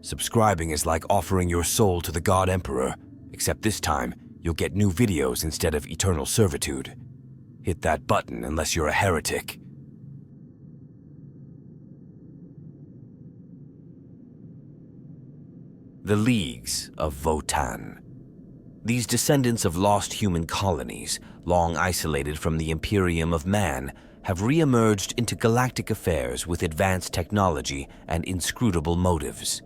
Subscribing is like offering your soul to the God Emperor, except this time you'll get new videos instead of eternal servitude. Hit that button unless you're a heretic. The Leagues of Votan. These descendants of lost human colonies, long isolated from the Imperium of Man, have re-emerged into galactic affairs with advanced technology and inscrutable motives.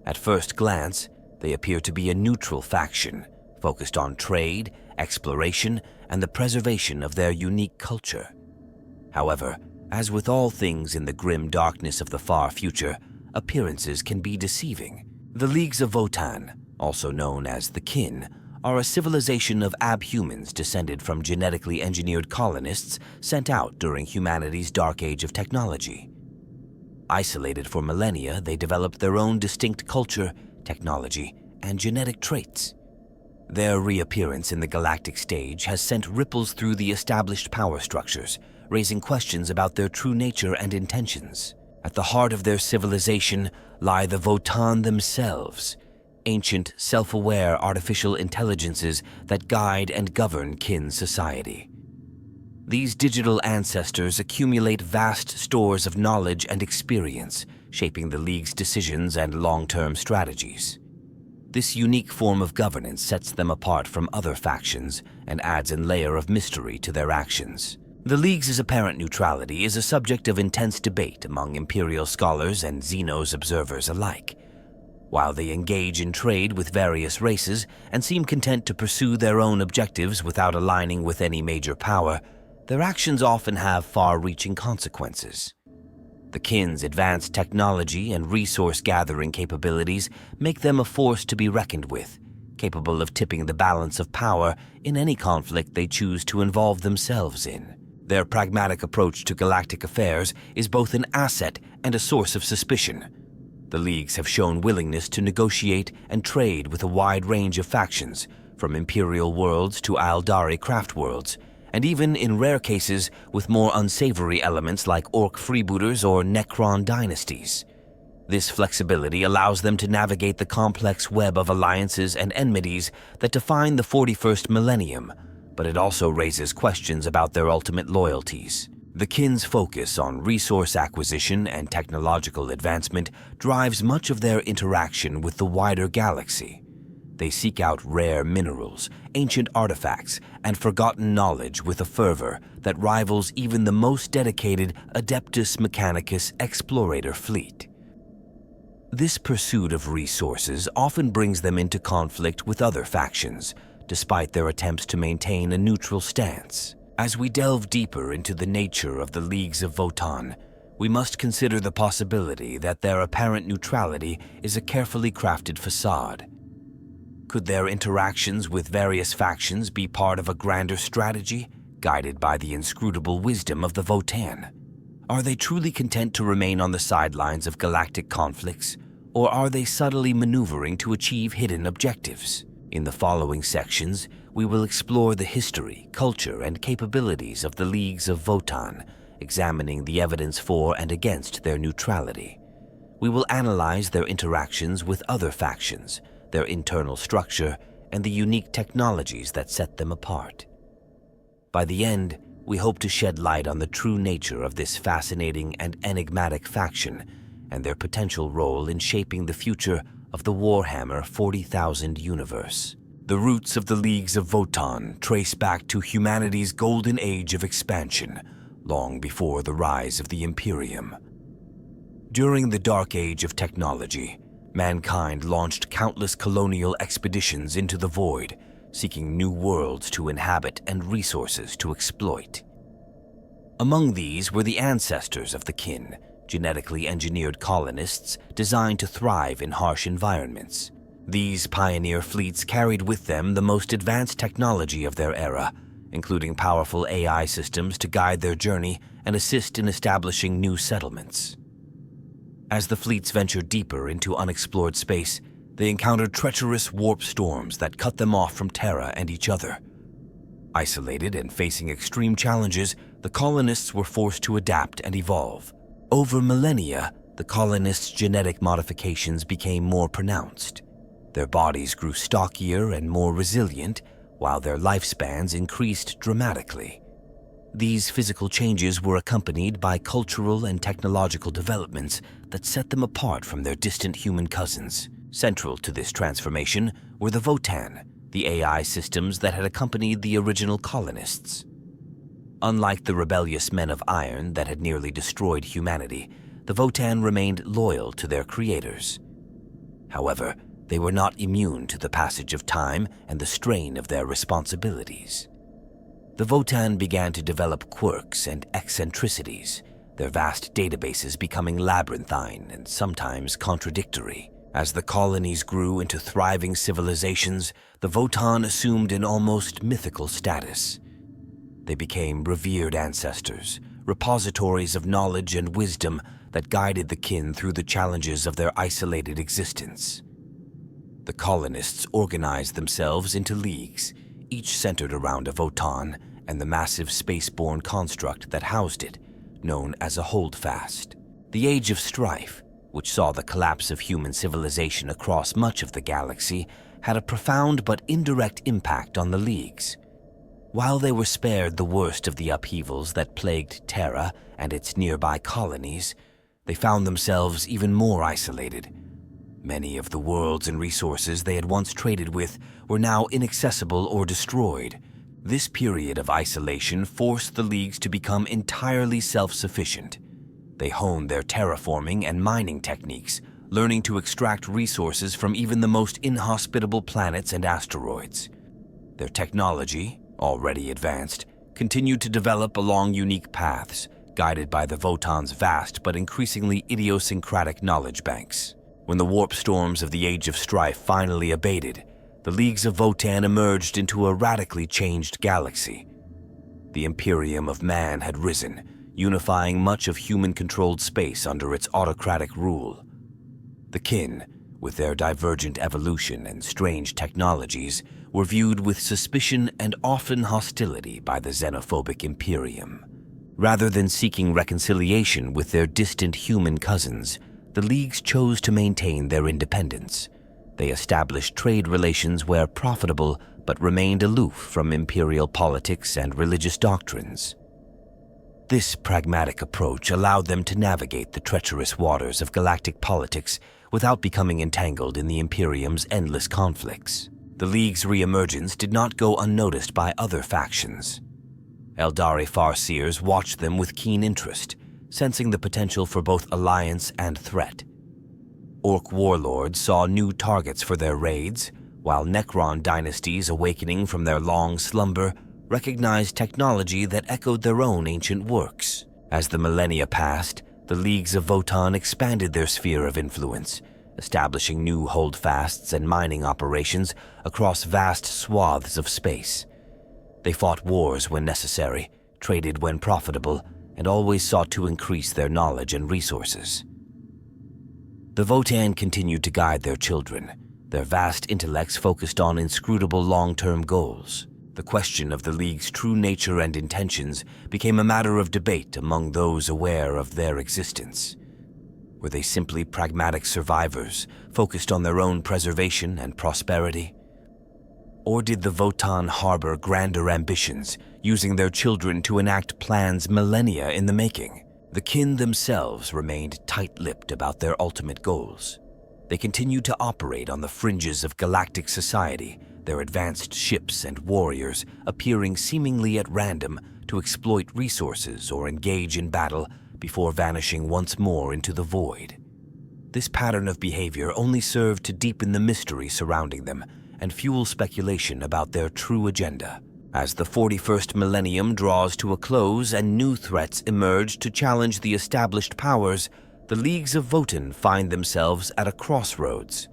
At first glance, they appear to be a neutral faction, focused on trade, exploration, and the preservation of their unique culture. However, as with all things in the grim darkness of the far future, appearances can be deceiving. The Leagues of Votan, also known as the Kin, are a civilization of abhumans descended from genetically engineered colonists sent out during humanity's dark age of technology. Isolated for millennia, they developed their own distinct culture, technology, and genetic traits. Their reappearance in the galactic stage has sent ripples through the established power structures, raising questions about their true nature and intentions. At the heart of their civilization lie the Votan themselves, ancient, self-aware artificial intelligences that guide and govern Kin society. These digital ancestors accumulate vast stores of knowledge and experience, shaping the League's decisions and long-term strategies. This unique form of governance sets them apart from other factions and adds a layer of mystery to their actions. The League's apparent neutrality is a subject of intense debate among Imperial scholars and Xenos observers alike. While they engage in trade with various races and seem content to pursue their own objectives without aligning with any major power, their actions often have far-reaching consequences. The Kin's advanced technology and resource-gathering capabilities make them a force to be reckoned with, capable of tipping the balance of power in any conflict they choose to involve themselves in. Their pragmatic approach to galactic affairs is both an asset and a source of suspicion. The Leagues have shown willingness to negotiate and trade with a wide range of factions, from Imperial worlds to Aldari craft worlds, and even, in rare cases, with more unsavory elements like Orc freebooters or Necron dynasties. This flexibility allows them to navigate the complex web of alliances and enmities that define the 41st millennium, but it also raises questions about their ultimate loyalties. The Kin's focus on resource acquisition and technological advancement drives much of their interaction with the wider galaxy. They seek out rare minerals, ancient artifacts, and forgotten knowledge with a fervor that rivals even the most dedicated Adeptus Mechanicus explorator fleet. This pursuit of resources often brings them into conflict with other factions, despite their attempts to maintain a neutral stance. As we delve deeper into the nature of the Leagues of Votan, we must consider the possibility that their apparent neutrality is a carefully crafted facade. Could their interactions with various factions be part of a grander strategy, guided by the inscrutable wisdom of the Votan? Are they truly content to remain on the sidelines of galactic conflicts, or are they subtly maneuvering to achieve hidden objectives? In the following sections, we will explore the history, culture, and capabilities of the Leagues of Votan, examining the evidence for and against their neutrality. We will analyze their interactions with other factions, their internal structure, and the unique technologies that set them apart. By the end, we hope to shed light on the true nature of this fascinating and enigmatic faction and their potential role in shaping the future of the Warhammer 40,000 universe. The roots of the Leagues of Votan trace back to humanity's golden age of expansion, long before the rise of the Imperium. During the Dark Age of technology, mankind launched countless colonial expeditions into the void, seeking new worlds to inhabit and resources to exploit. Among these were the ancestors of the Kin, genetically engineered colonists designed to thrive in harsh environments. These pioneer fleets carried with them the most advanced technology of their era, including powerful AI systems to guide their journey and assist in establishing new settlements. As the fleets ventured deeper into unexplored space, they encountered treacherous warp storms that cut them off from Terra and each other. Isolated and facing extreme challenges, the colonists were forced to adapt and evolve. Over millennia, the colonists' genetic modifications became more pronounced. Their bodies grew stockier and more resilient, while their lifespans increased dramatically. These physical changes were accompanied by cultural and technological developments that set them apart from their distant human cousins. Central to this transformation were the Votan, the AI systems that had accompanied the original colonists. Unlike the rebellious men of iron that had nearly destroyed humanity, the Votan remained loyal to their creators. However, they were not immune to the passage of time and the strain of their responsibilities. The Votan began to develop quirks and eccentricities, their vast databases becoming labyrinthine and sometimes contradictory. As the colonies grew into thriving civilizations, the Votan assumed an almost mythical status. They became revered ancestors, repositories of knowledge and wisdom that guided the kin through the challenges of their isolated existence. The colonists organized themselves into leagues, each centered around a Votan and the massive spaceborne construct that housed it, known as a holdfast. The Age of Strife, which saw the collapse of human civilization across much of the galaxy, had a profound but indirect impact on the leagues. While they were spared the worst of the upheavals that plagued Terra and its nearby colonies, they found themselves even more isolated. Many of the worlds and resources they had once traded with were now inaccessible or destroyed. This period of isolation forced the leagues to become entirely self-sufficient. They honed their terraforming and mining techniques, learning to extract resources from even the most inhospitable planets and asteroids. Their technology, already advanced, continued to develop along unique paths, guided by the Votan's vast but increasingly idiosyncratic knowledge banks. When the warp storms of the Age of Strife finally abated, the leagues of Votan emerged into a radically changed galaxy. The Imperium of Man had risen, unifying much of human-controlled space under its autocratic rule. The kin, with their divergent evolution and strange technologies, were viewed with suspicion and often hostility by the xenophobic Imperium. Rather than seeking reconciliation with their distant human cousins, the leagues chose to maintain their independence. They established trade relations where profitable, but remained aloof from imperial politics and religious doctrines. This pragmatic approach allowed them to navigate the treacherous waters of galactic politics without becoming entangled in the Imperium's endless conflicts. The League's reemergence did not go unnoticed by other factions. Eldari Farseers watched them with keen interest, sensing the potential for both alliance and threat. Orc warlords saw new targets for their raids, while Necron dynasties awakening from their long slumber recognized technology that echoed their own ancient works. As the millennia passed, the leagues of Votan expanded their sphere of influence, establishing new holdfasts and mining operations across vast swaths of space. They fought wars when necessary, traded when profitable, and always sought to increase their knowledge and resources. The Votan continued to guide their children, their vast intellects focused on inscrutable long-term goals. The question of the League's true nature and intentions became a matter of debate among those aware of their existence. Were they simply pragmatic survivors, focused on their own preservation and prosperity? Or did the Votan harbor grander ambitions, using their children to enact plans millennia in the making? The kin themselves remained tight-lipped about their ultimate goals. They continued to operate on the fringes of galactic society, their advanced ships and warriors appearing seemingly at random to exploit resources or engage in battle before vanishing once more into the void. This pattern of behavior only served to deepen the mystery surrounding them and fuel speculation about their true agenda. As the 41st millennium draws to a close and new threats emerge to challenge the established powers, the Leagues of Votan find themselves at a crossroads.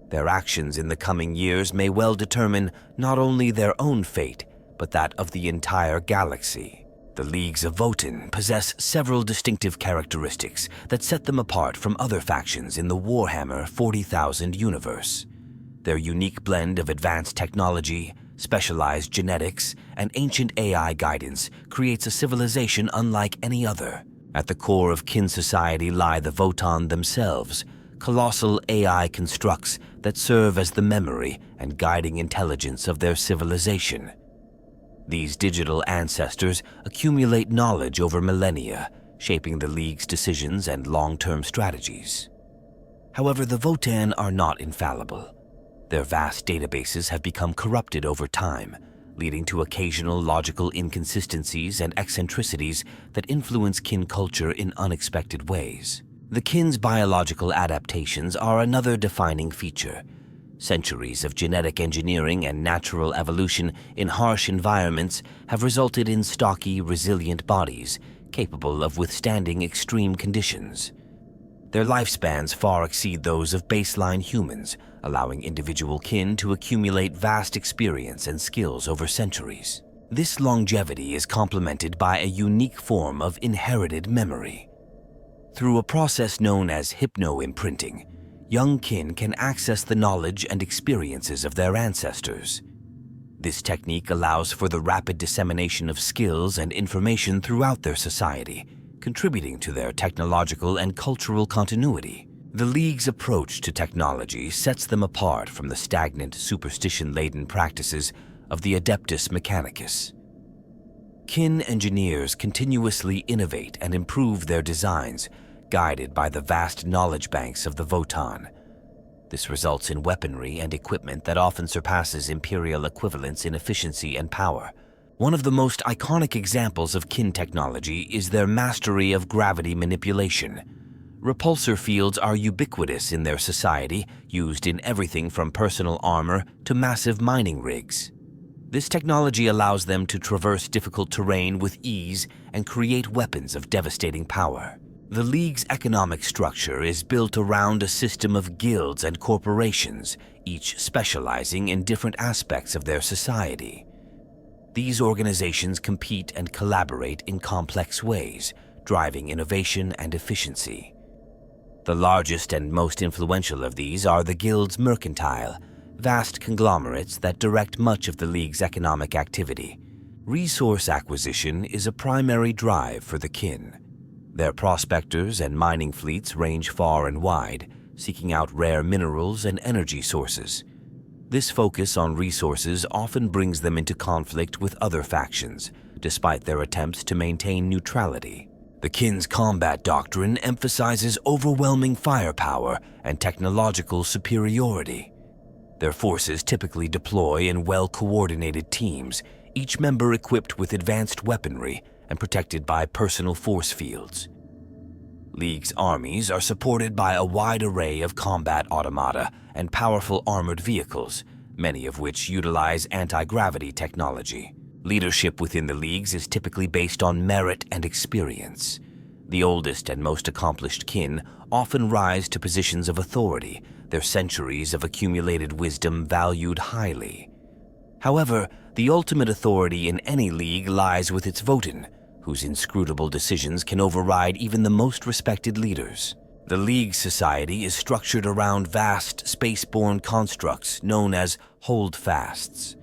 Their actions in the coming years may well determine not only their own fate, but that of the entire galaxy. The Leagues of Votan possess several distinctive characteristics that set them apart from other factions in the Warhammer 40,000 universe. Their unique blend of advanced technology, specialized genetics, and ancient AI guidance creates a civilization unlike any other. At the core of kin society lie the Votan themselves, colossal AI constructs that serve as the memory and guiding intelligence of their civilization. These digital ancestors accumulate knowledge over millennia, shaping the League's decisions and long-term strategies. However, the Votan are not infallible. Their vast databases have become corrupted over time, leading to occasional logical inconsistencies and eccentricities that influence kin culture in unexpected ways. The kin's biological adaptations are another defining feature. Centuries of genetic engineering and natural evolution in harsh environments have resulted in stocky, resilient bodies capable of withstanding extreme conditions. Their lifespans far exceed those of baseline humans, allowing individual kin to accumulate vast experience and skills over centuries. This longevity is complemented by a unique form of inherited memory. Through a process known as hypno-imprinting, young kin can access the knowledge and experiences of their ancestors. This technique allows for the rapid dissemination of skills and information throughout their society, contributing to their technological and cultural continuity. The League's approach to technology sets them apart from the stagnant, superstition-laden practices of the Adeptus Mechanicus. Kin engineers continuously innovate and improve their designs, guided by the vast knowledge banks of the Votan. This results in weaponry and equipment that often surpasses Imperial equivalents in efficiency and power. One of the most iconic examples of kin technology is their mastery of gravity manipulation. Repulsor fields are ubiquitous in their society, used in everything from personal armor to massive mining rigs. This technology allows them to traverse difficult terrain with ease and create weapons of devastating power. The League's economic structure is built around a system of guilds and corporations, each specializing in different aspects of their society. These organizations compete and collaborate in complex ways, driving innovation and efficiency. The largest and most influential of these are the Guilds Mercantile, vast conglomerates that direct much of the League's economic activity. Resource acquisition is a primary drive for the kin. Their prospectors and mining fleets range far and wide, seeking out rare minerals and energy sources. This focus on resources often brings them into conflict with other factions, despite their attempts to maintain neutrality. The kin's combat doctrine emphasizes overwhelming firepower and technological superiority. Their forces typically deploy in well-coordinated teams, each member equipped with advanced weaponry and protected by personal force fields. League's armies are supported by a wide array of combat automata and powerful armored vehicles, many of which utilize anti-gravity technology. Leadership within the Leagues is typically based on merit and experience. The oldest and most accomplished kin often rise to positions of authority, their centuries of accumulated wisdom valued highly. However, the ultimate authority in any league lies with its Votan, whose inscrutable decisions can override even the most respected leaders. The League society is structured around vast, space-borne constructs known as holdfasts.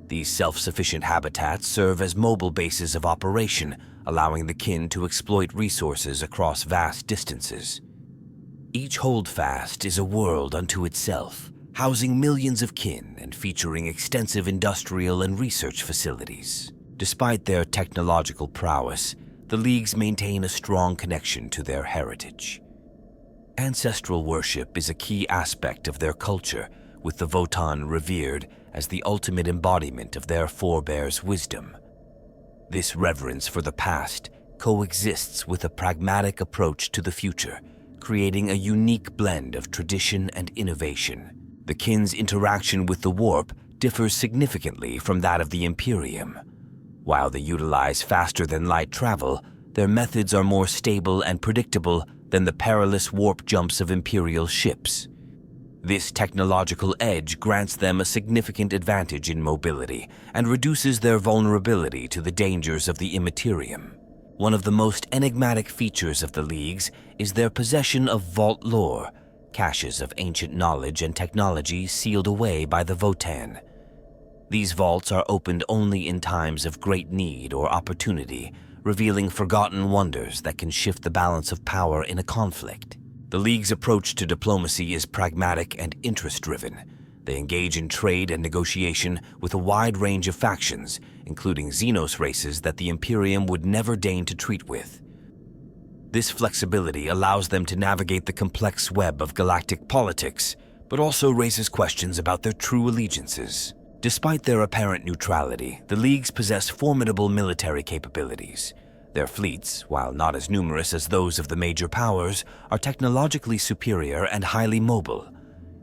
These self-sufficient habitats serve as mobile bases of operation, allowing the kin to exploit resources across vast distances. Each holdfast is a world unto itself, housing millions of kin and featuring extensive industrial and research facilities. Despite their technological prowess, the Leagues maintain a strong connection to their heritage. Ancestral worship is a key aspect of their culture, with the Votan revered as the ultimate embodiment of their forebears' wisdom. This reverence for the past coexists with a pragmatic approach to the future, creating a unique blend of tradition and innovation. The kin's interaction with the warp differs significantly from that of the Imperium. While they utilize faster-than-light travel, their methods are more stable and predictable than the perilous warp jumps of Imperial ships. This technological edge grants them a significant advantage in mobility and reduces their vulnerability to the dangers of the Immaterium. One of the most enigmatic features of the Leagues is their possession of vault lore, caches of ancient knowledge and technology sealed away by the Votan. These vaults are opened only in times of great need or opportunity, revealing forgotten wonders that can shift the balance of power in a conflict. The League's approach to diplomacy is pragmatic and interest-driven. They engage in trade and negotiation with a wide range of factions, including Xenos races that the Imperium would never deign to treat with. This flexibility allows them to navigate the complex web of galactic politics, but also raises questions about their true allegiances. Despite their apparent neutrality, the Leagues possess formidable military capabilities. Their fleets, while not as numerous as those of the major powers, are technologically superior and highly mobile.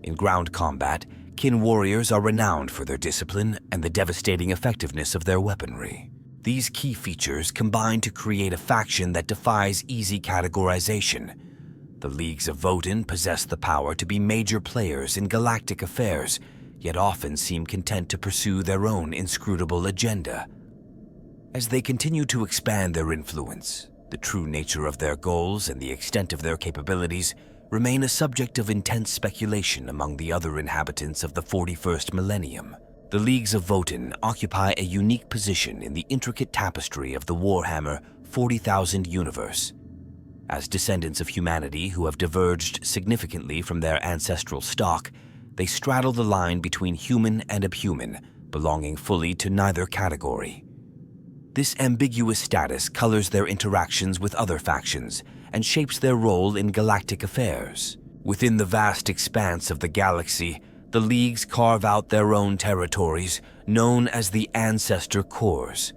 In ground combat, Kin warriors are renowned for their discipline and the devastating effectiveness of their weaponry. These key features combine to create a faction that defies easy categorization. The Leagues of Votan possess the power to be major players in galactic affairs, yet often seem content to pursue their own inscrutable agenda. As they continue to expand their influence, the true nature of their goals and the extent of their capabilities remain a subject of intense speculation among the other inhabitants of the 41st millennium. The Leagues of Votan occupy a unique position in the intricate tapestry of the Warhammer 40,000 universe. As descendants of humanity who have diverged significantly from their ancestral stock, they straddle the line between human and abhuman, belonging fully to neither category. This ambiguous status colors their interactions with other factions and shapes their role in galactic affairs. Within the vast expanse of the galaxy, the Leagues carve out their own territories, known as the Ancestor Cores.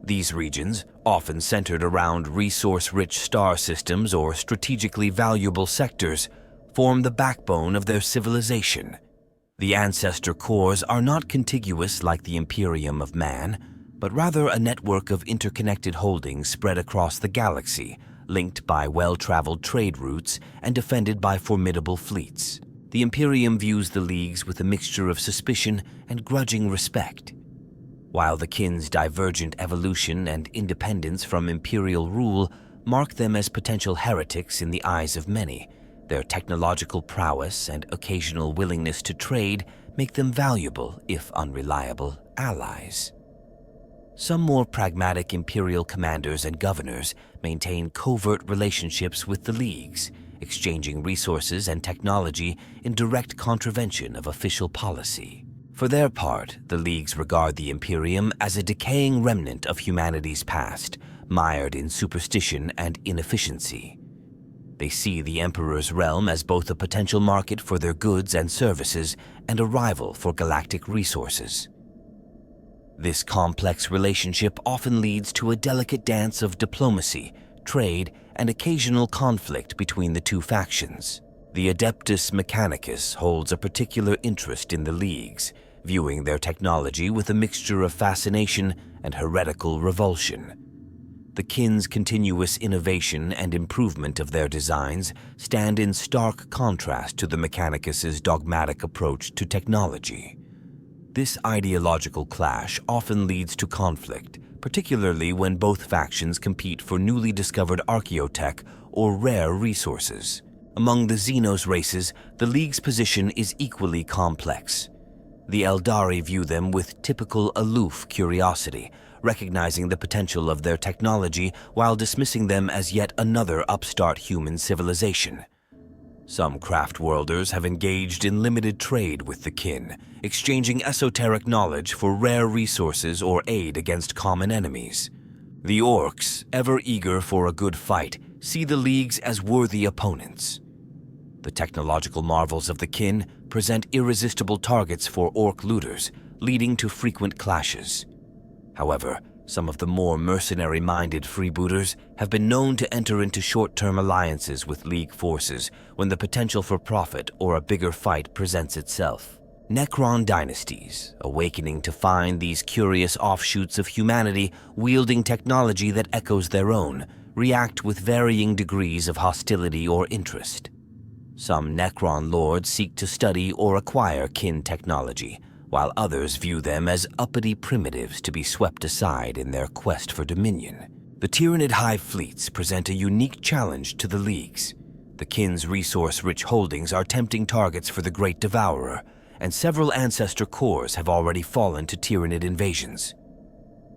These regions, often centered around resource-rich star systems or strategically valuable sectors, form the backbone of their civilization. The Ancestor Cores are not contiguous like the Imperium of Man, but rather a network of interconnected holdings spread across the galaxy, linked by well-traveled trade routes and defended by formidable fleets. The Imperium views the Leagues with a mixture of suspicion and grudging respect. While the Kin's divergent evolution and independence from Imperial rule mark them as potential heretics in the eyes of many, their technological prowess and occasional willingness to trade make them valuable, if unreliable, allies. Some more pragmatic Imperial commanders and governors maintain covert relationships with the Leagues, exchanging resources and technology in direct contravention of official policy. For their part, the Leagues regard the Imperium as a decaying remnant of humanity's past, mired in superstition and inefficiency. They see the Emperor's realm as both a potential market for their goods and services and a rival for galactic resources. This complex relationship often leads to a delicate dance of diplomacy, trade, and occasional conflict between the two factions. The Adeptus Mechanicus holds a particular interest in the Leagues, viewing their technology with a mixture of fascination and heretical revulsion. The Kin's continuous innovation and improvement of their designs stand in stark contrast to the Mechanicus's dogmatic approach to technology. This ideological clash often leads to conflict, particularly when both factions compete for newly discovered archaeotech or rare resources. Among the Xenos races, the League's position is equally complex. The Eldari view them with typical aloof curiosity, recognizing the potential of their technology while dismissing them as yet another upstart human civilization. Some craft-worlders have engaged in limited trade with the Kin, exchanging esoteric knowledge for rare resources or aid against common enemies. The Orcs, ever eager for a good fight, see the Leagues as worthy opponents. The technological marvels of the Kin present irresistible targets for Orc looters, leading to frequent clashes. However, some of the more mercenary-minded freebooters have been known to enter into short-term alliances with League forces when the potential for profit or a bigger fight presents itself. Necron dynasties, awakening to find these curious offshoots of humanity wielding technology that echoes their own, react with varying degrees of hostility or interest. Some Necron lords seek to study or acquire Kin technology, while others view them as uppity primitives to be swept aside in their quest for dominion. The Tyranid hive fleets present a unique challenge to the Leagues. The Kin's resource-rich holdings are tempting targets for the Great Devourer, and several Ancestor Cores have already fallen to Tyranid invasions.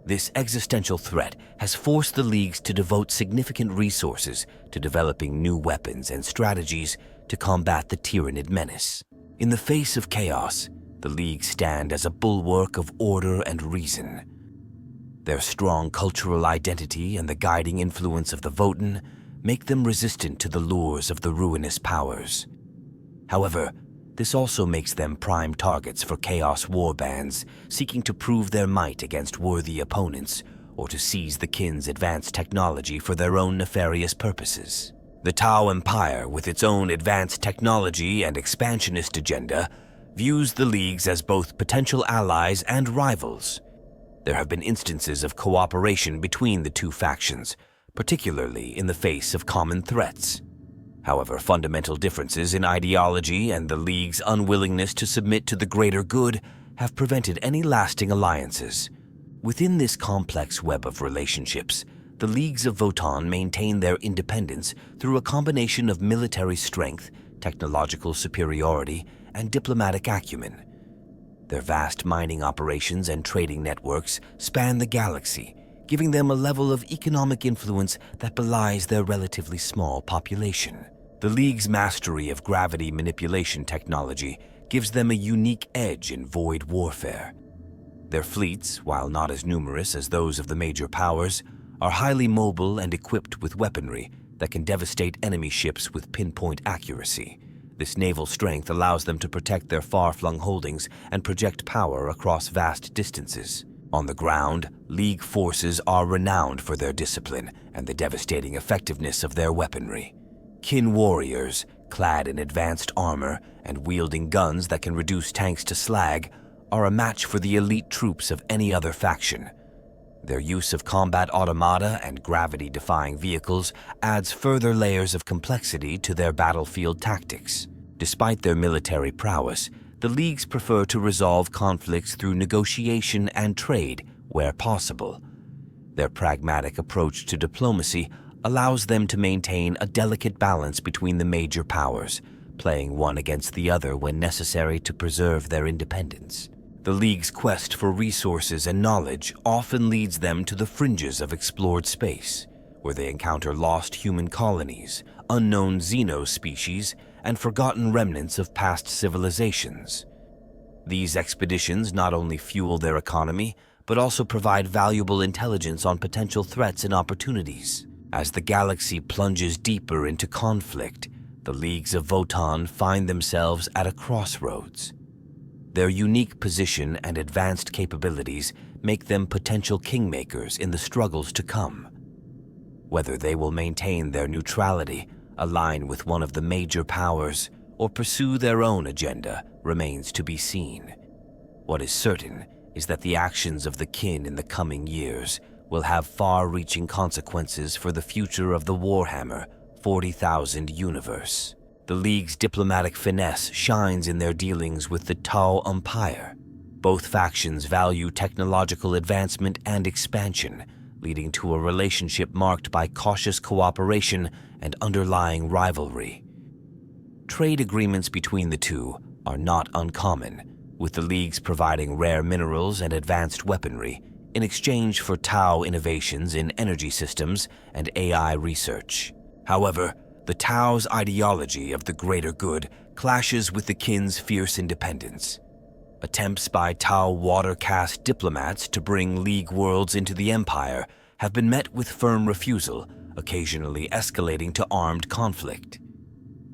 This existential threat has forced the Leagues to devote significant resources to developing new weapons and strategies to combat the Tyranid menace. In the face of chaos, the Leagues stand as a bulwark of order and reason. Their strong cultural identity and the guiding influence of the Votan make them resistant to the lures of the ruinous powers. However, this also makes them prime targets for chaos warbands seeking to prove their might against worthy opponents or to seize the kin's advanced technology for their own nefarious purposes. The Tau Empire, with its own advanced technology and expansionist agenda, views the Leagues as both potential allies and rivals. There have been instances of cooperation between the two factions, particularly in the face of common threats. However, fundamental differences in ideology and the League's unwillingness to submit to the greater good have prevented any lasting alliances. Within this complex web of relationships, the Leagues of Votan maintain their independence through a combination of military strength, technological superiority, and diplomatic acumen. Their vast mining operations and trading networks span the galaxy, giving them a level of economic influence that belies their relatively small population. The League's mastery of gravity manipulation technology gives them a unique edge in void warfare. Their fleets, while not as numerous as those of the major powers, are highly mobile and equipped with weaponry that can devastate enemy ships with pinpoint accuracy. This naval strength allows them to protect their far-flung holdings and project power across vast distances. On the ground, League forces are renowned for their discipline and the devastating effectiveness of their weaponry. Kin warriors, clad in advanced armor and wielding guns that can reduce tanks to slag, are a match for the elite troops of any other faction. Their use of combat automata and gravity-defying vehicles adds further layers of complexity to their battlefield tactics. Despite their military prowess, the Leagues prefer to resolve conflicts through negotiation and trade where possible. Their pragmatic approach to diplomacy allows them to maintain a delicate balance between the major powers, playing one against the other when necessary to preserve their independence. The League's quest for resources and knowledge often leads them to the fringes of explored space, where they encounter lost human colonies, unknown xenospecies, and forgotten remnants of past civilizations. These expeditions not only fuel their economy, but also provide valuable intelligence on potential threats and opportunities. As the galaxy plunges deeper into conflict, the Leagues of Votan find themselves at a crossroads. Their unique position and advanced capabilities make them potential kingmakers in the struggles to come. Whether they will maintain their neutrality, align with one of the major powers, or pursue their own agenda remains to be seen. What is certain is that the actions of the kin in the coming years will have far-reaching consequences for the future of the Warhammer 40,000 universe. The League's diplomatic finesse shines in their dealings with the Tau Empire. Both factions value technological advancement and expansion, leading to a relationship marked by cautious cooperation and underlying rivalry. Trade agreements between the two are not uncommon, with the Leagues providing rare minerals and advanced weaponry in exchange for Tau innovations in energy systems and AI research. However, the Tau's ideology of the greater good clashes with the kin's fierce independence. Attempts by Tau water-caste diplomats to bring League worlds into the Empire have been met with firm refusal, occasionally escalating to armed conflict.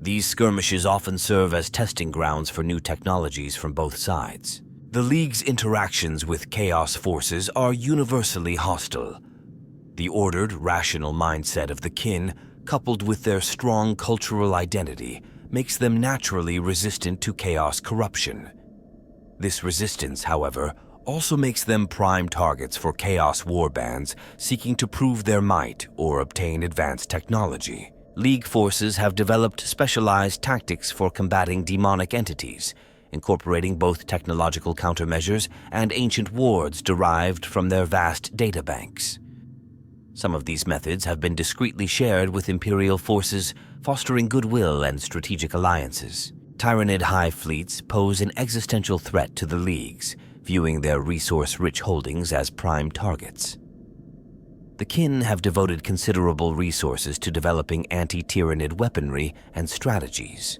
These skirmishes often serve as testing grounds for new technologies from both sides. The League's interactions with Chaos forces are universally hostile. The ordered, rational mindset of the kin, coupled with their strong cultural identity, makes them naturally resistant to Chaos corruption. This resistance, however, also makes them prime targets for Chaos warbands seeking to prove their might or obtain advanced technology. League forces have developed specialized tactics for combating demonic entities, incorporating both technological countermeasures and ancient wards derived from their vast databanks. Some of these methods have been discreetly shared with Imperial forces, fostering goodwill and strategic alliances. Tyranid hive fleets pose an existential threat to the Leagues, viewing their resource-rich holdings as prime targets. The kin have devoted considerable resources to developing anti-Tyranid weaponry and strategies.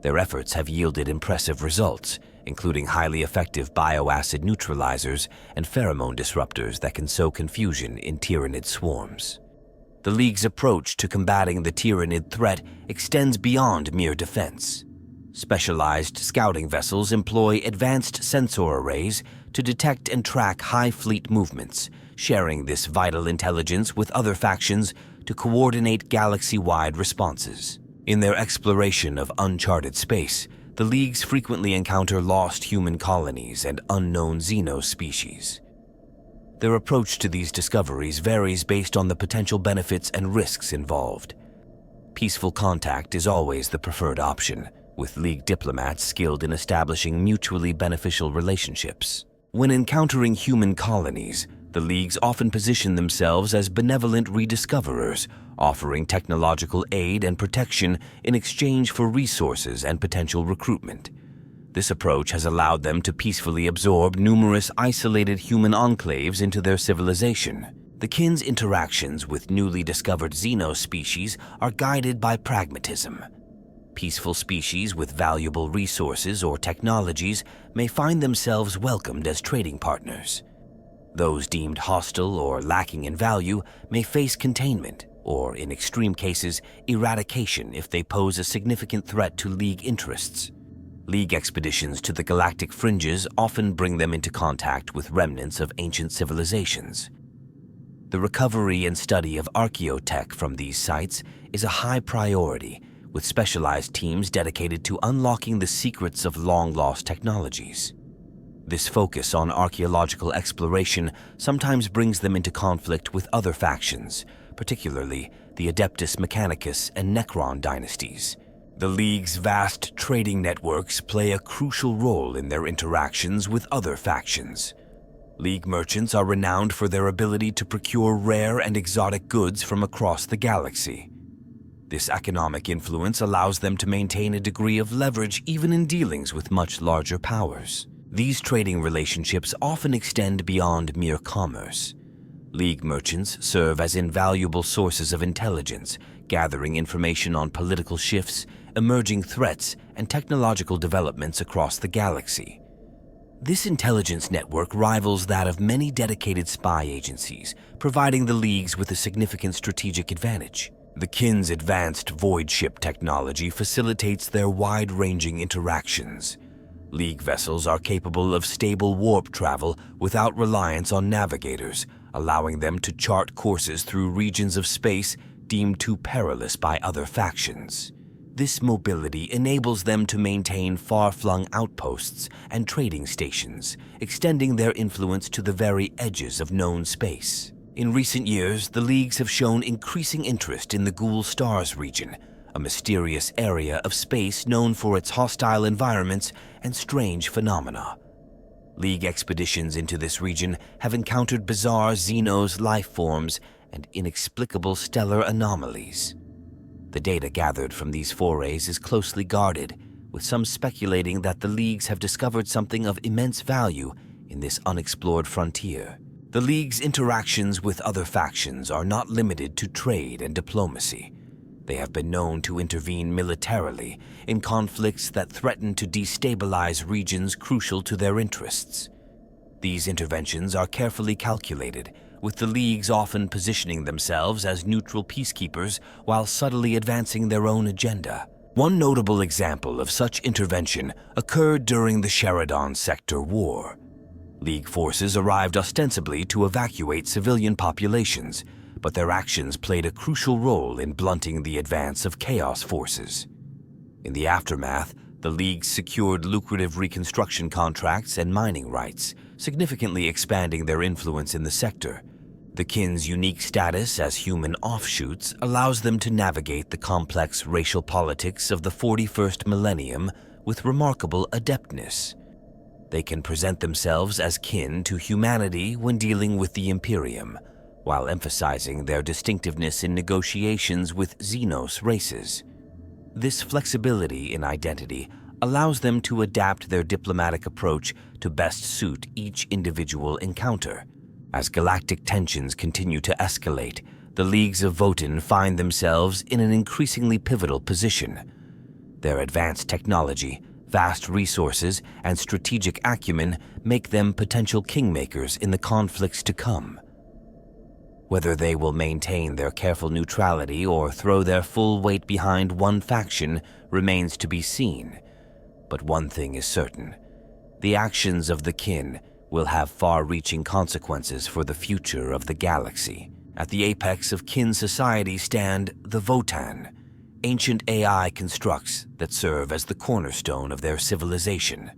Their efforts have yielded impressive results, including highly effective bioacid neutralizers and pheromone disruptors that can sow confusion in Tyranid swarms. The League's approach to combating the Tyranid threat extends beyond mere defense. Specialized scouting vessels employ advanced sensor arrays to detect and track high fleet movements, sharing this vital intelligence with other factions to coordinate galaxy-wide responses. In their exploration of uncharted space, the Leagues frequently encounter lost human colonies and unknown xenospecies. Their approach to these discoveries varies based on the potential benefits and risks involved. Peaceful contact is always the preferred option, with League diplomats skilled in establishing mutually beneficial relationships. When encountering human colonies, the Leagues often position themselves as benevolent rediscoverers, offering technological aid and protection in exchange for resources and potential recruitment. This approach has allowed them to peacefully absorb numerous isolated human enclaves into their civilization. The kin's interactions with newly discovered xenospecies are guided by pragmatism. Peaceful species with valuable resources or technologies may find themselves welcomed as trading partners. Those deemed hostile or lacking in value may face containment, or in extreme cases, eradication if they pose a significant threat to League interests. League expeditions to the galactic fringes often bring them into contact with remnants of ancient civilizations. The recovery and study of archaeotech from these sites is a high priority, with specialized teams dedicated to unlocking the secrets of long-lost technologies. This focus on archaeological exploration sometimes brings them into conflict with other factions, particularly the Adeptus Mechanicus and Necron dynasties. The League's vast trading networks play a crucial role in their interactions with other factions. League merchants are renowned for their ability to procure rare and exotic goods from across the galaxy. This economic influence allows them to maintain a degree of leverage even in dealings with much larger powers. These trading relationships often extend beyond mere commerce. League merchants serve as invaluable sources of intelligence, gathering information on political shifts, emerging threats, and technological developments across the galaxy. This intelligence network rivals that of many dedicated spy agencies, providing the Leagues with a significant strategic advantage. The kin's advanced void ship technology facilitates their wide-ranging interactions. League vessels are capable of stable warp travel without reliance on navigators, allowing them to chart courses through regions of space deemed too perilous by other factions. This mobility enables them to maintain far-flung outposts and trading stations, extending their influence to the very edges of known space. In recent years, the Leagues have shown increasing interest in the Ghoul Stars region, a mysterious area of space known for its hostile environments and strange phenomena. League expeditions into this region have encountered bizarre Xenos life forms and inexplicable stellar anomalies. The data gathered from these forays is closely guarded, with some speculating that the Leagues have discovered something of immense value in this unexplored frontier. The League's interactions with other factions are not limited to trade and diplomacy. They have been known to intervene militarily in conflicts that threaten to destabilize regions crucial to their interests. These interventions are carefully calculated, with the Leagues often positioning themselves as neutral peacekeepers while subtly advancing their own agenda. One notable example of such intervention occurred during the Sheridan Sector War. League forces arrived ostensibly to evacuate civilian populations, but their actions played a crucial role in blunting the advance of Chaos forces. In the aftermath, the League secured lucrative reconstruction contracts and mining rights, significantly expanding their influence in the sector. The kin's unique status as human offshoots allows them to navigate the complex racial politics of the 41st millennium with remarkable adeptness. They can present themselves as kin to humanity when dealing with the Imperium, while emphasizing their distinctiveness in negotiations with Xenos races. This flexibility in identity allows them to adapt their diplomatic approach to best suit each individual encounter. As galactic tensions continue to escalate, the leagues of Votan find themselves in an increasingly pivotal position. Their advanced technology, vast resources, and strategic acumen make them potential kingmakers in the conflicts to come. Whether they will maintain their careful neutrality or throw their full weight behind one faction remains to be seen. But one thing is certain: the actions of the kin will have far-reaching consequences for the future of the galaxy. At the apex of kin society stand the Votan, ancient AI constructs that serve as the cornerstone of their civilization.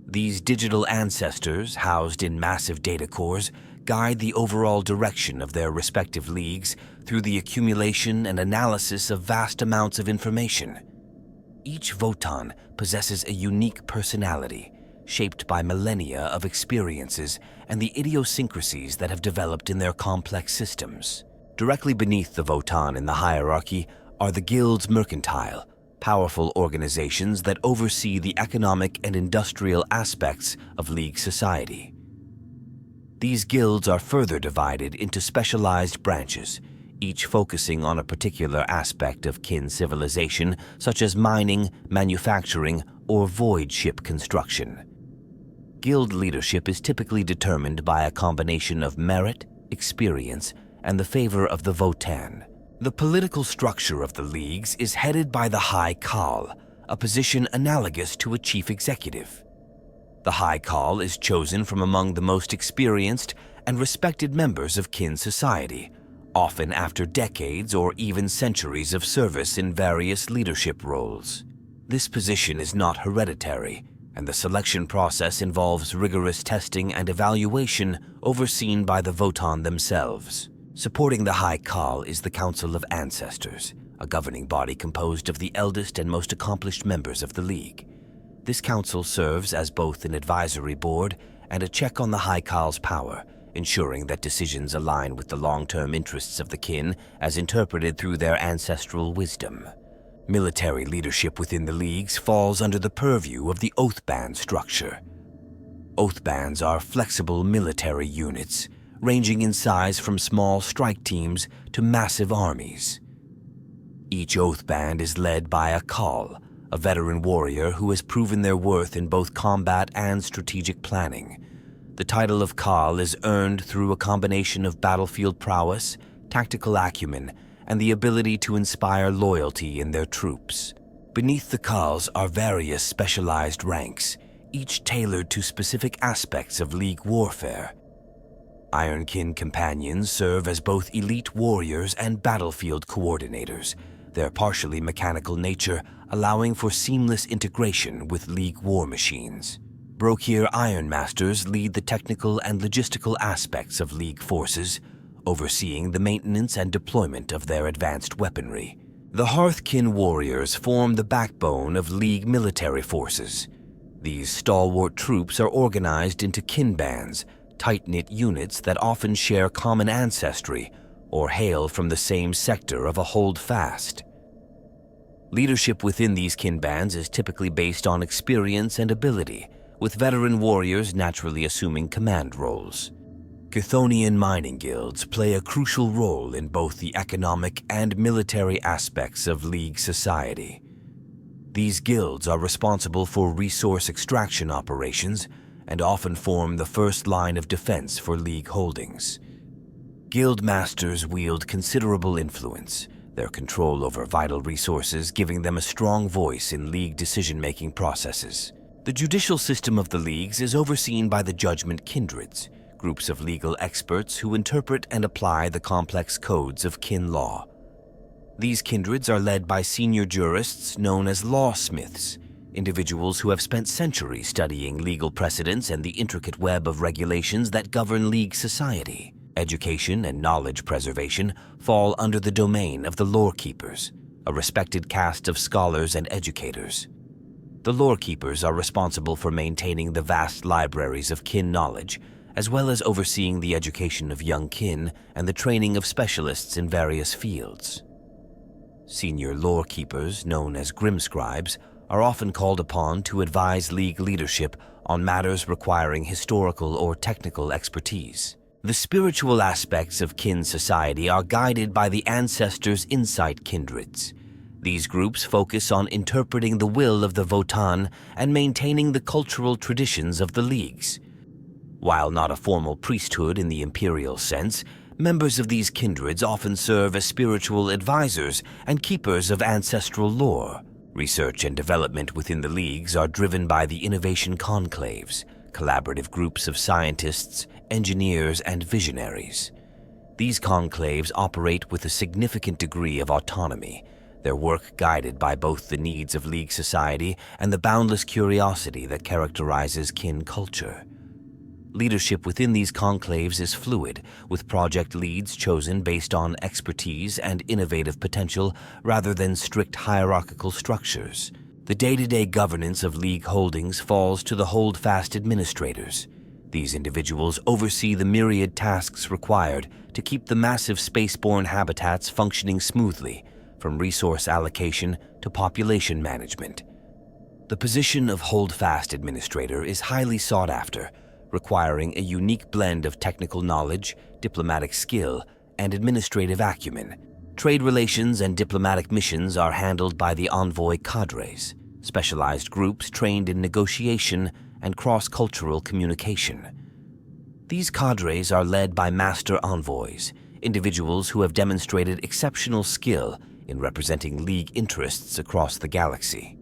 These digital ancestors, housed in massive data cores, guide the overall direction of their respective leagues through the accumulation and analysis of vast amounts of information. Each Votan possesses a unique personality, shaped by millennia of experiences and the idiosyncrasies that have developed in their complex systems. Directly beneath the Votan in the hierarchy are the guilds mercantile, powerful organizations that oversee the economic and industrial aspects of League society. These guilds are further divided into specialized branches, each focusing on a particular aspect of kin civilization, such as mining, manufacturing, or void ship construction. Guild leadership is typically determined by a combination of merit, experience, and the favor of the Votan. The political structure of the leagues is headed by the High Khal, a position analogous to a chief executive. The High Khal is chosen from among the most experienced and respected members of kin society, often after decades or even centuries of service in various leadership roles. This position is not hereditary, and the selection process involves rigorous testing and evaluation overseen by the Votan themselves. Supporting the High Khal is the Council of Ancestors, a governing body composed of the eldest and most accomplished members of the League. This council serves as both an advisory board and a check on the High Khal's power, ensuring that decisions align with the long-term interests of the kin as interpreted through their ancestral wisdom. Military leadership within the leagues falls under the purview of the Oath Band structure. Oath Bands are flexible military units, ranging in size from small strike teams to massive armies. Each Oath Band is led by a Khal, a veteran warrior who has proven their worth in both combat and strategic planning. The title of Khal is earned through a combination of battlefield prowess, tactical acumen, and the ability to inspire loyalty in their troops. Beneath the Khals are various specialized ranks, each tailored to specific aspects of League warfare. Ironkin companions serve as both elite warriors and battlefield coordinators, their partially mechanical nature allowing for seamless integration with League war machines. Brokir Iron Masters lead the technical and logistical aspects of League forces, overseeing the maintenance and deployment of their advanced weaponry. The Hearthkin warriors form the backbone of League military forces. These stalwart troops are organized into kin bands, tight-knit units that often share common ancestry or hail from the same sector of a holdfast. Leadership within these kin bands is typically based on experience and ability, with veteran warriors naturally assuming command roles. Chthonian mining guilds play a crucial role in both the economic and military aspects of League society. These guilds are responsible for resource extraction operations and often form the first line of defense for League holdings. Guild masters wield considerable influence, their control over vital resources giving them a strong voice in League decision-making processes. The judicial system of the Leagues is overseen by the Judgment Kindreds, groups of legal experts who interpret and apply the complex codes of kin law. These kindreds are led by senior jurists known as lawsmiths, individuals who have spent centuries studying legal precedents and the intricate web of regulations that govern League society. Education and knowledge preservation fall under the domain of the Lorekeepers, a respected caste of scholars and educators. The Lorekeepers are responsible for maintaining the vast libraries of kin knowledge, as well as overseeing the education of young kin and the training of specialists in various fields. Senior Lorekeepers, known as Grimscribes, are often called upon to advise League leadership on matters requiring historical or technical expertise. The spiritual aspects of kin society are guided by the ancestors' insight kindreds. These groups focus on interpreting the will of the Votan and maintaining the cultural traditions of the Leagues. While not a formal priesthood in the imperial sense, members of these kindreds often serve as spiritual advisors and keepers of ancestral lore. Research and development within the Leagues are driven by the innovation conclaves, collaborative groups of scientists, engineers, and visionaries. These conclaves operate with a significant degree of autonomy, their work guided by both the needs of League society and the boundless curiosity that characterizes kin culture. Leadership within these conclaves is fluid, with project leads chosen based on expertise and innovative potential rather than strict hierarchical structures. The day-to-day governance of League holdings falls to the holdfast administrators. These individuals oversee the myriad tasks required to keep the massive spaceborne habitats functioning smoothly, from resource allocation to population management. The position of holdfast administrator is highly sought after, requiring a unique blend of technical knowledge, diplomatic skill, and administrative acumen. Trade relations and diplomatic missions are handled by the envoy cadres, specialized groups trained in negotiation and cross-cultural communication. These cadres are led by master envoys, individuals who have demonstrated exceptional skill in representing League interests across the galaxy.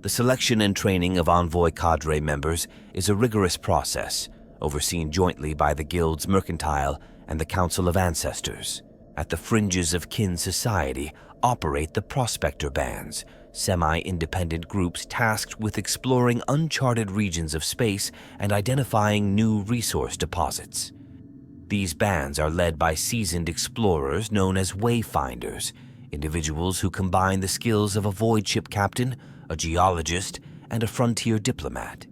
The selection and training of envoy cadre members is a rigorous process, overseen jointly by the Guild's Mercantile and the Council of Ancestors. At the fringes of kin society operate the prospector bands, semi-independent groups tasked with exploring uncharted regions of space and identifying new resource deposits. These bands are led by seasoned explorers known as wayfinders, individuals who combine the skills of a void ship captain, a geologist, and a frontier diplomat.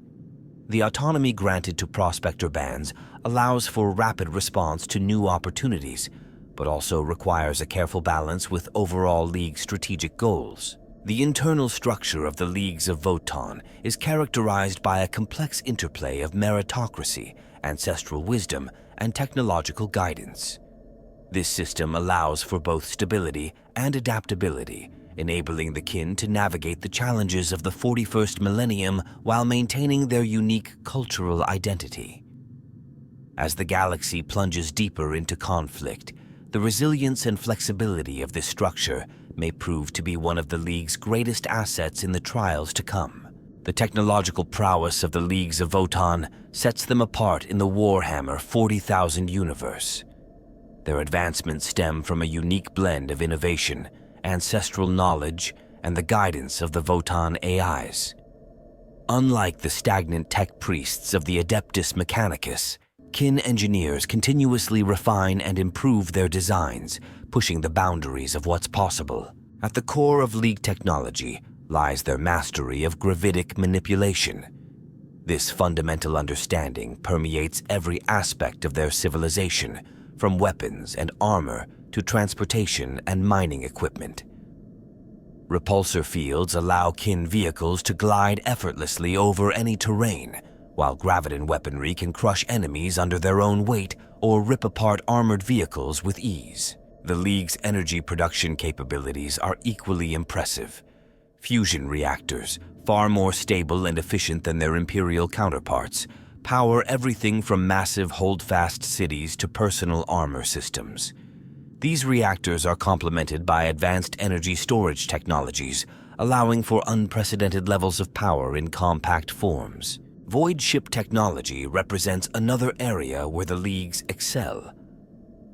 The autonomy granted to prospector bands allows for rapid response to new opportunities, but also requires a careful balance with overall League strategic goals. The internal structure of the Leagues of Votan is characterized by a complex interplay of meritocracy, ancestral wisdom, and technological guidance. This system allows for both stability and adaptability, enabling the kin to navigate the challenges of the 41st millennium while maintaining their unique cultural identity. As the galaxy plunges deeper into conflict, the resilience and flexibility of this structure may prove to be one of the League's greatest assets in the trials to come. The technological prowess of the Leagues of Votan sets them apart in the Warhammer 40,000 universe. Their advancements stem from a unique blend of innovation, ancestral knowledge, and the guidance of the Votan AIs. Unlike the stagnant tech priests of the Adeptus Mechanicus, kin engineers continuously refine and improve their designs, pushing the boundaries of what's possible. At the core of League technology lies their mastery of gravitic manipulation. This fundamental understanding permeates every aspect of their civilization, from weapons and armor to transportation and mining equipment. Repulsor fields allow kin vehicles to glide effortlessly over any terrain, while graviton weaponry can crush enemies under their own weight or rip apart armored vehicles with ease. The League's energy production capabilities are equally impressive. Fusion reactors, far more stable and efficient than their Imperial counterparts, power everything from massive holdfast cities to personal armor systems. These reactors are complemented by advanced energy storage technologies, allowing for unprecedented levels of power in compact forms. Void ship technology represents another area where the Leagues excel.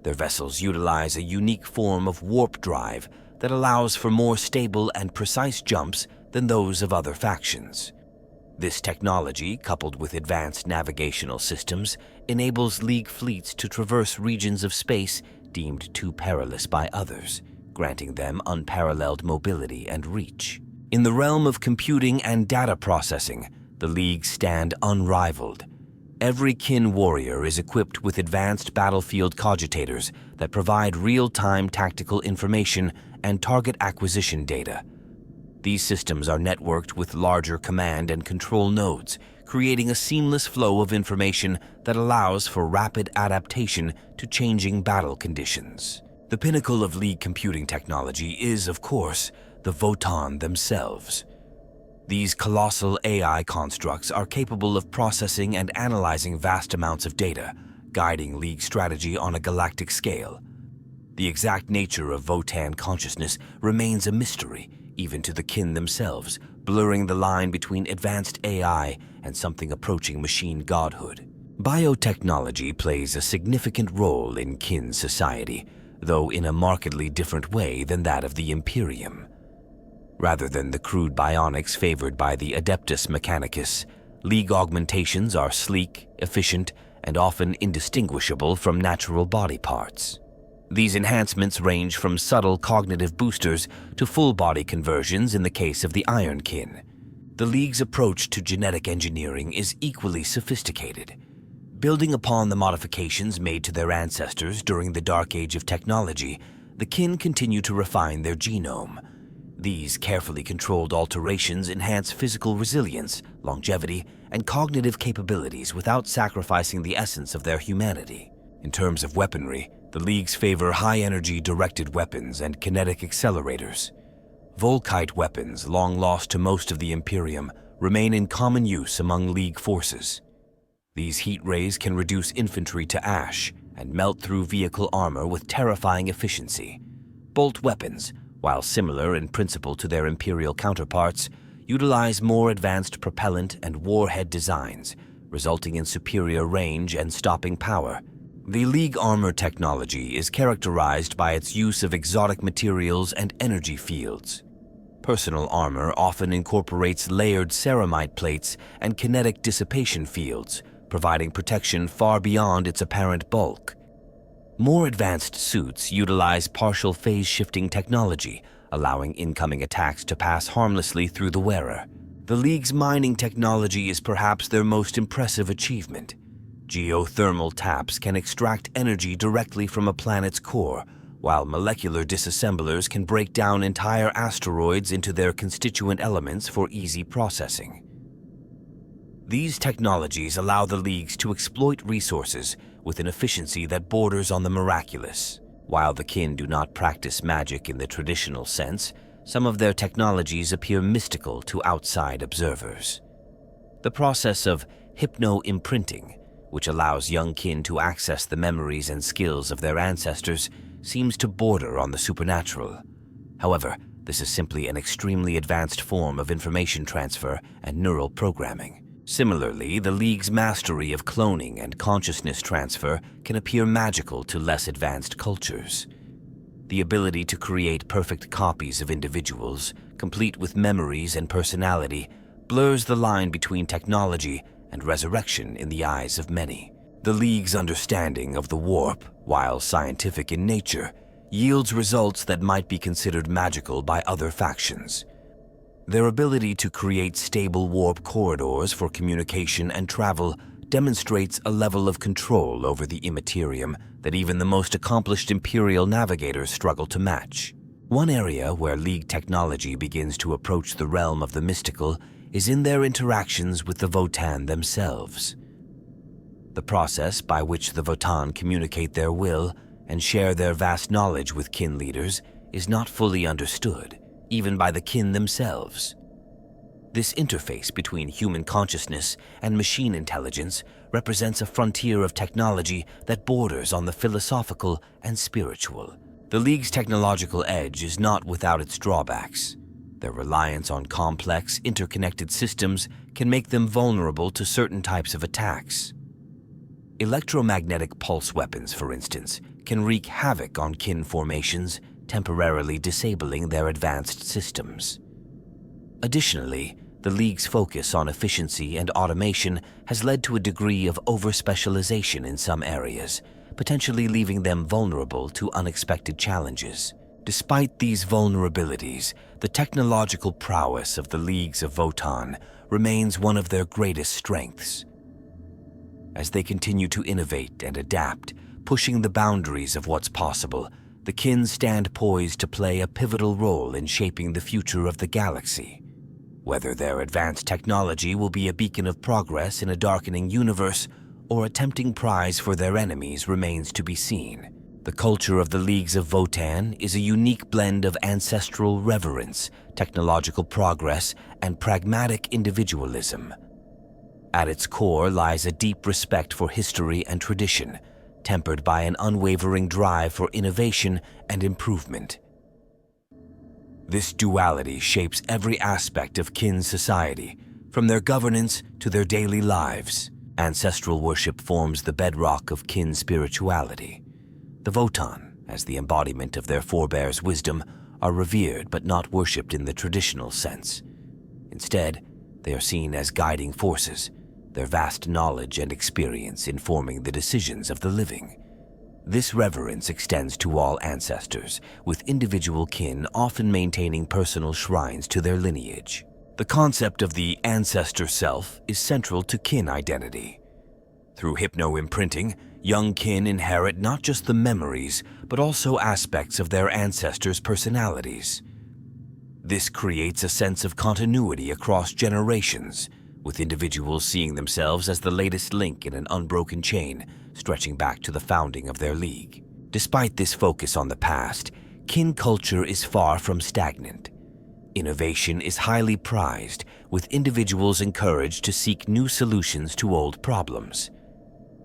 Their vessels utilize a unique form of warp drive that allows for more stable and precise jumps than those of other factions. This technology, coupled with advanced navigational systems, enables League fleets to traverse regions of space deemed too perilous by others, granting them unparalleled mobility and reach. In the realm of computing and data processing, the League stand unrivaled. Every kin warrior is equipped with advanced battlefield cogitators that provide real-time tactical information and target acquisition data. These systems are networked with larger command and control nodes, creating a seamless flow of information that allows for rapid adaptation to changing battle conditions. The pinnacle of League computing technology is, of course, the Votann themselves. These colossal AI constructs are capable of processing and analyzing vast amounts of data, guiding League strategy on a galactic scale. The exact nature of Votann consciousness remains a mystery, even to the kin themselves, blurring the line between advanced AI and something approaching machine godhood. Biotechnology plays a significant role in kin society, though in a markedly different way than that of the Imperium. Rather than the crude bionics favored by the Adeptus Mechanicus, League augmentations are sleek, efficient, and often indistinguishable from natural body parts. These enhancements range from subtle cognitive boosters to full-body conversions in the case of the Ironkin. The League's approach to genetic engineering is equally sophisticated. Building upon the modifications made to their ancestors during the Dark Age of technology, the kin continue to refine their genome. These carefully controlled alterations enhance physical resilience, longevity, and cognitive capabilities without sacrificing the essence of their humanity. In terms of weaponry, the Leagues favor high-energy directed weapons and kinetic accelerators. Volkite weapons, long lost to most of the Imperium, remain in common use among League forces. These heat rays can reduce infantry to ash and melt through vehicle armor with terrifying efficiency. Bolt weapons, while similar in principle to their Imperial counterparts, utilize more advanced propellant and warhead designs, resulting in superior range and stopping power. The League armor technology is characterized by its use of exotic materials and energy fields. Personal armor often incorporates layered ceramite plates and kinetic dissipation fields, providing protection far beyond its apparent bulk. More advanced suits utilize partial phase-shifting technology, allowing incoming attacks to pass harmlessly through the wearer. The League's mining technology is perhaps their most impressive achievement. Geothermal taps can extract energy directly from a planet's core, while molecular disassemblers can break down entire asteroids into their constituent elements for easy processing. These technologies allow the Leagues to exploit resources with an efficiency that borders on the miraculous. While the kin do not practice magic in the traditional sense, some of their technologies appear mystical to outside observers. The process of hypno-imprinting, which allows young kin to access the memories and skills of their ancestors, seems to border on the supernatural. However, this is simply an extremely advanced form of information transfer and neural programming. Similarly, the League's mastery of cloning and consciousness transfer can appear magical to less advanced cultures. The ability to create perfect copies of individuals, complete with memories and personality, blurs the line between technology and resurrection in the eyes of many. The League's understanding of the warp, while scientific in nature, yields results that might be considered magical by other factions. Their ability to create stable warp corridors for communication and travel demonstrates a level of control over the immaterium that even the most accomplished Imperial navigators struggle to match. One area where League technology begins to approach the realm of the mystical is in their interactions with the Votann themselves. The process by which the Votann communicate their will and share their vast knowledge with kin leaders is not fully understood, even by the kin themselves. This interface between human consciousness and machine intelligence represents a frontier of technology that borders on the philosophical and spiritual. The League's technological edge is not without its drawbacks. Their reliance on complex, interconnected systems can make them vulnerable to certain types of attacks. Electromagnetic pulse weapons, for instance, can wreak havoc on kin formations, temporarily disabling their advanced systems. Additionally, the League's focus on efficiency and automation has led to a degree of over-specialization in some areas, potentially leaving them vulnerable to unexpected challenges. Despite these vulnerabilities, the technological prowess of the Leagues of Votan remains one of their greatest strengths. As they continue to innovate and adapt, pushing the boundaries of what's possible, the kin stand poised to play a pivotal role in shaping the future of the galaxy. Whether their advanced technology will be a beacon of progress in a darkening universe or a tempting prize for their enemies remains to be seen. The culture of the Leagues of Votan is a unique blend of ancestral reverence, technological progress, and pragmatic individualism. At its core lies a deep respect for history and tradition, tempered by an unwavering drive for innovation and improvement. This duality shapes every aspect of kin society, from their governance to their daily lives. Ancestral worship forms the bedrock of kin spirituality. The Votan, as the embodiment of their forebears' wisdom, are revered but not worshipped in the traditional sense. Instead, they are seen as guiding forces, their vast knowledge and experience informing the decisions of the living. This reverence extends to all ancestors, with individual kin often maintaining personal shrines to their lineage. The concept of the ancestor self is central to kin identity. Through hypno-imprinting, young kin inherit not just the memories, but also aspects of their ancestors' personalities. This creates a sense of continuity across generations, with individuals seeing themselves as the latest link in an unbroken chain stretching back to the founding of their league. Despite this focus on the past, kin culture is far from stagnant. Innovation is highly prized, with individuals encouraged to seek new solutions to old problems.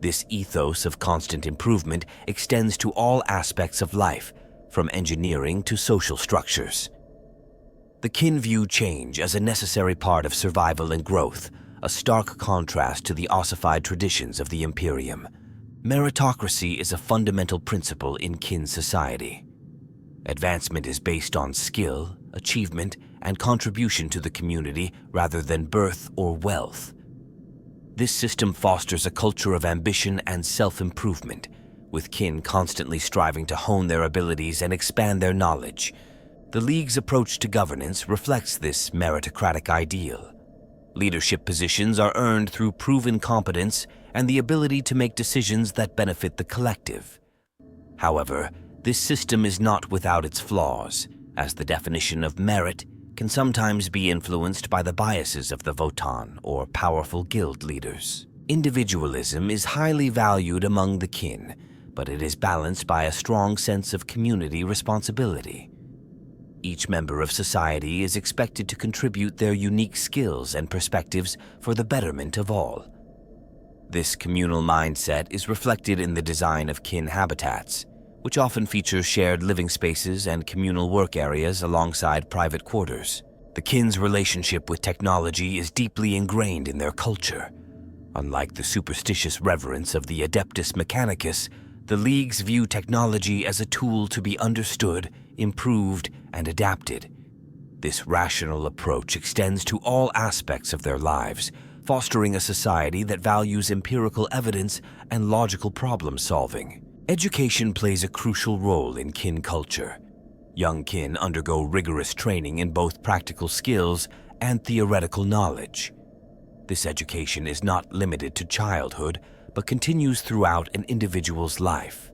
This ethos of constant improvement extends to all aspects of life, from engineering to social structures. The kin view change as a necessary part of survival and growth, a stark contrast to the ossified traditions of the Imperium. Meritocracy is a fundamental principle in kin society. Advancement is based on skill, achievement, and contribution to the community rather than birth or wealth. This system fosters a culture of ambition and self-improvement, with kin constantly striving to hone their abilities and expand their knowledge. The League's approach to governance reflects this meritocratic ideal. Leadership positions are earned through proven competence and the ability to make decisions that benefit the collective. However, this system is not without its flaws, as the definition of merit can sometimes be influenced by the biases of the Votan or powerful guild leaders. Individualism is highly valued among the kin, but it is balanced by a strong sense of community responsibility. Each member of society is expected to contribute their unique skills and perspectives for the betterment of all. This communal mindset is reflected in the design of kin habitats, which often feature shared living spaces and communal work areas alongside private quarters. The kin's relationship with technology is deeply ingrained in their culture. Unlike the superstitious reverence of the Adeptus Mechanicus, the Leagues view technology as a tool to be understood, improved, and adapted. This rational approach extends to all aspects of their lives, fostering a society that values empirical evidence and logical problem-solving. Education plays a crucial role in kin culture. Young kin undergo rigorous training in both practical skills and theoretical knowledge. This education is not limited to childhood, but continues throughout an individual's life.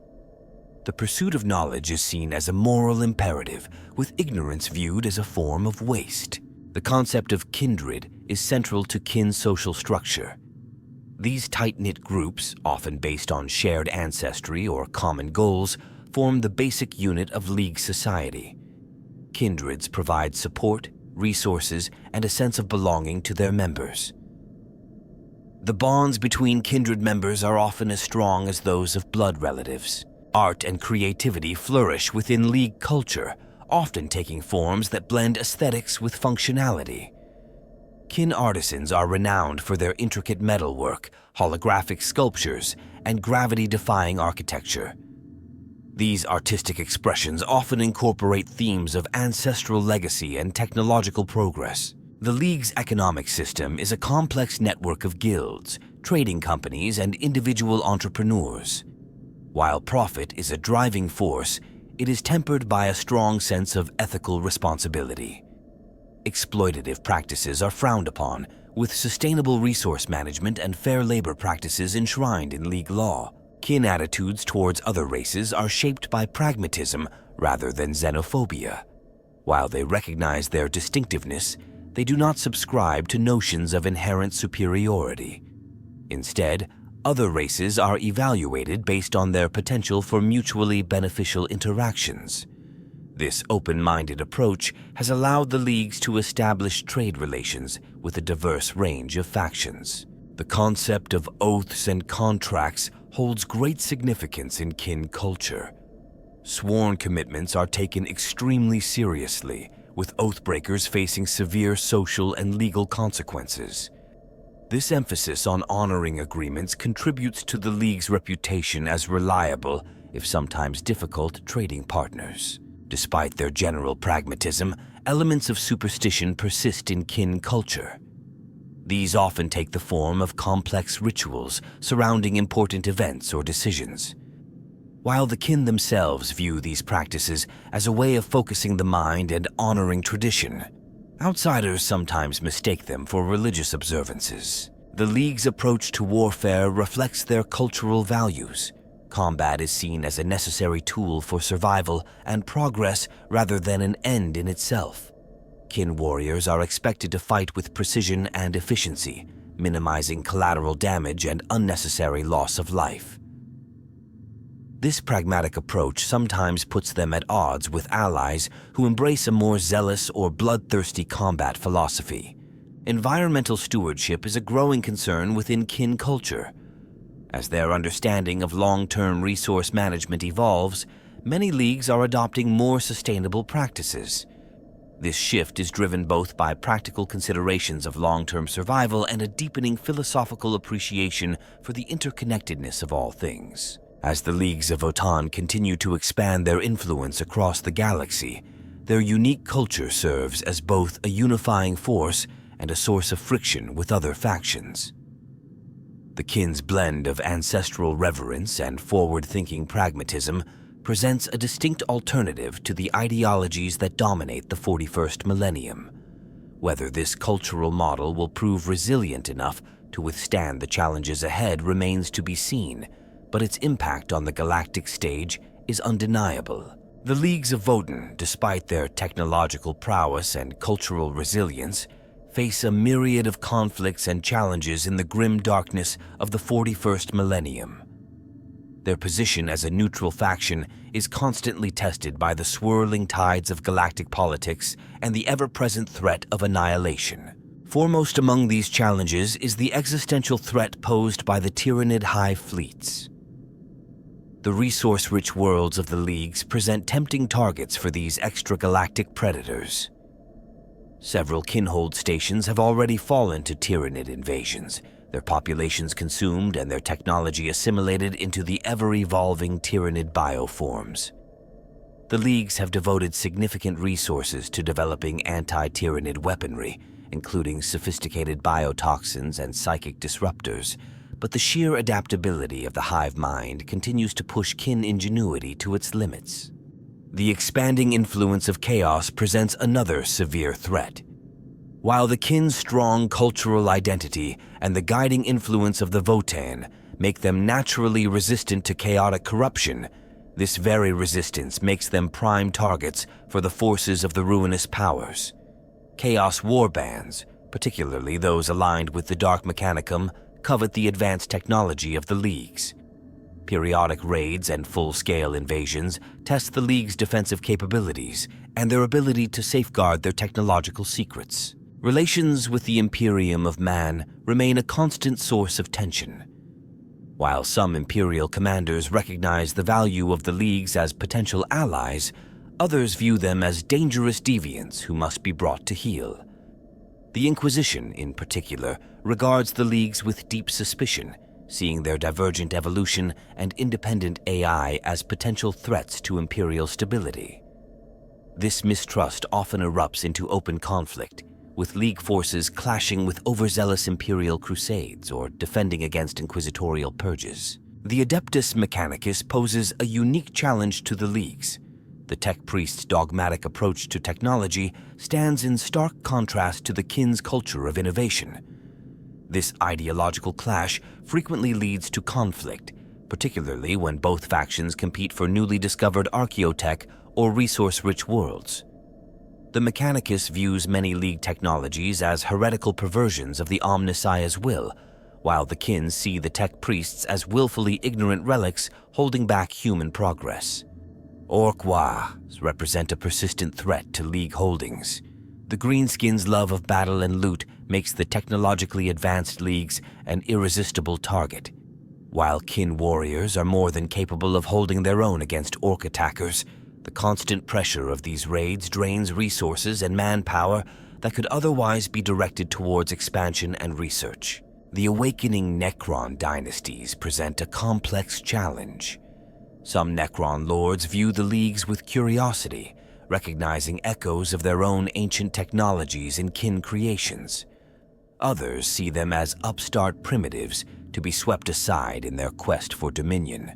The pursuit of knowledge is seen as a moral imperative, with ignorance viewed as a form of waste. The concept of kindred is central to kin social structure. These tight-knit groups, often based on shared ancestry or common goals, form the basic unit of League society. Kindreds provide support, resources, and a sense of belonging to their members. The bonds between kindred members are often as strong as those of blood relatives. Art and creativity flourish within League culture, often taking forms that blend aesthetics with functionality. Kin artisans are renowned for their intricate metalwork, holographic sculptures, and gravity-defying architecture. These artistic expressions often incorporate themes of ancestral legacy and technological progress. The League's economic system is a complex network of guilds, trading companies, and individual entrepreneurs. While profit is a driving force, it is tempered by a strong sense of ethical responsibility. Exploitative practices are frowned upon, with sustainable resource management and fair labor practices enshrined in League law. Kin attitudes towards other races are shaped by pragmatism rather than xenophobia. While they recognize their distinctiveness, they do not subscribe to notions of inherent superiority. Instead, other races are evaluated based on their potential for mutually beneficial interactions. This open-minded approach has allowed the leagues to establish trade relations with a diverse range of factions. The concept of oaths and contracts holds great significance in kin culture. Sworn commitments are taken extremely seriously, with oathbreakers facing severe social and legal consequences. This emphasis on honoring agreements contributes to the League's reputation as reliable, if sometimes difficult, trading partners. Despite their general pragmatism, elements of superstition persist in kin culture. These often take the form of complex rituals surrounding important events or decisions. While the kin themselves view these practices as a way of focusing the mind and honoring tradition, outsiders sometimes mistake them for religious observances. The League's approach to warfare reflects their cultural values. Combat is seen as a necessary tool for survival and progress rather than an end in itself. Kin warriors are expected to fight with precision and efficiency, minimizing collateral damage and unnecessary loss of life. This pragmatic approach sometimes puts them at odds with allies who embrace a more zealous or bloodthirsty combat philosophy. Environmental stewardship is a growing concern within kin culture. As their understanding of long-term resource management evolves, many leagues are adopting more sustainable practices. This shift is driven both by practical considerations of long-term survival and a deepening philosophical appreciation for the interconnectedness of all things. As the leagues of Votan continue to expand their influence across the galaxy, their unique culture serves as both a unifying force and a source of friction with other factions. The kin's blend of ancestral reverence and forward-thinking pragmatism presents a distinct alternative to the ideologies that dominate the 41st millennium. Whether this cultural model will prove resilient enough to withstand the challenges ahead remains to be seen, but its impact on the galactic stage is undeniable. The leagues of Votan, despite their technological prowess and cultural resilience, face a myriad of conflicts and challenges in the grim darkness of the 41st millennium. Their position as a neutral faction is constantly tested by the swirling tides of galactic politics and the ever-present threat of annihilation. Foremost among these challenges is the existential threat posed by the Tyranid hive fleets. The resource-rich worlds of the Leagues present tempting targets for these extragalactic predators. Several kinhold stations have already fallen to Tyranid invasions, their populations consumed and their technology assimilated into the ever-evolving Tyranid bioforms. The Leagues have devoted significant resources to developing anti-Tyranid weaponry, including sophisticated biotoxins and psychic disruptors, but the sheer adaptability of the hive mind continues to push kin ingenuity to its limits. The expanding influence of chaos presents another severe threat. While the kin's strong cultural identity and the guiding influence of the Votan make them naturally resistant to chaotic corruption, this very resistance makes them prime targets for the forces of the ruinous powers. Chaos warbands, particularly those aligned with the Dark Mechanicum, covet the advanced technology of the Leagues. Periodic raids and full-scale invasions test the League's defensive capabilities and their ability to safeguard their technological secrets. Relations with the Imperium of Man remain a constant source of tension. While some Imperial commanders recognize the value of the Leagues as potential allies, others view them as dangerous deviants who must be brought to heel. The Inquisition, in particular, regards the Leagues with deep suspicion, seeing their divergent evolution and independent AI as potential threats to Imperial stability. This mistrust often erupts into open conflict, with League forces clashing with overzealous Imperial crusades or defending against inquisitorial purges. The Adeptus Mechanicus poses a unique challenge to the Leagues. The Tech Priest's dogmatic approach to technology stands in stark contrast to the kin's culture of innovation. This ideological clash frequently leads to conflict, particularly when both factions compete for newly discovered archaeotech or resource-rich worlds. The Mechanicus views many League technologies as heretical perversions of the Omnissiah's will, while the kin see the tech priests as willfully ignorant relics holding back human progress. Orquas represent a persistent threat to League holdings. The Greenskins' love of battle and loot makes the technologically advanced Leagues an irresistible target. While kin warriors are more than capable of holding their own against orc attackers, the constant pressure of these raids drains resources and manpower that could otherwise be directed towards expansion and research. The awakening Necron dynasties present a complex challenge. Some Necron lords view the Leagues with curiosity, recognizing echoes of their own ancient technologies in kin creations. Others see them as upstart primitives to be swept aside in their quest for dominion.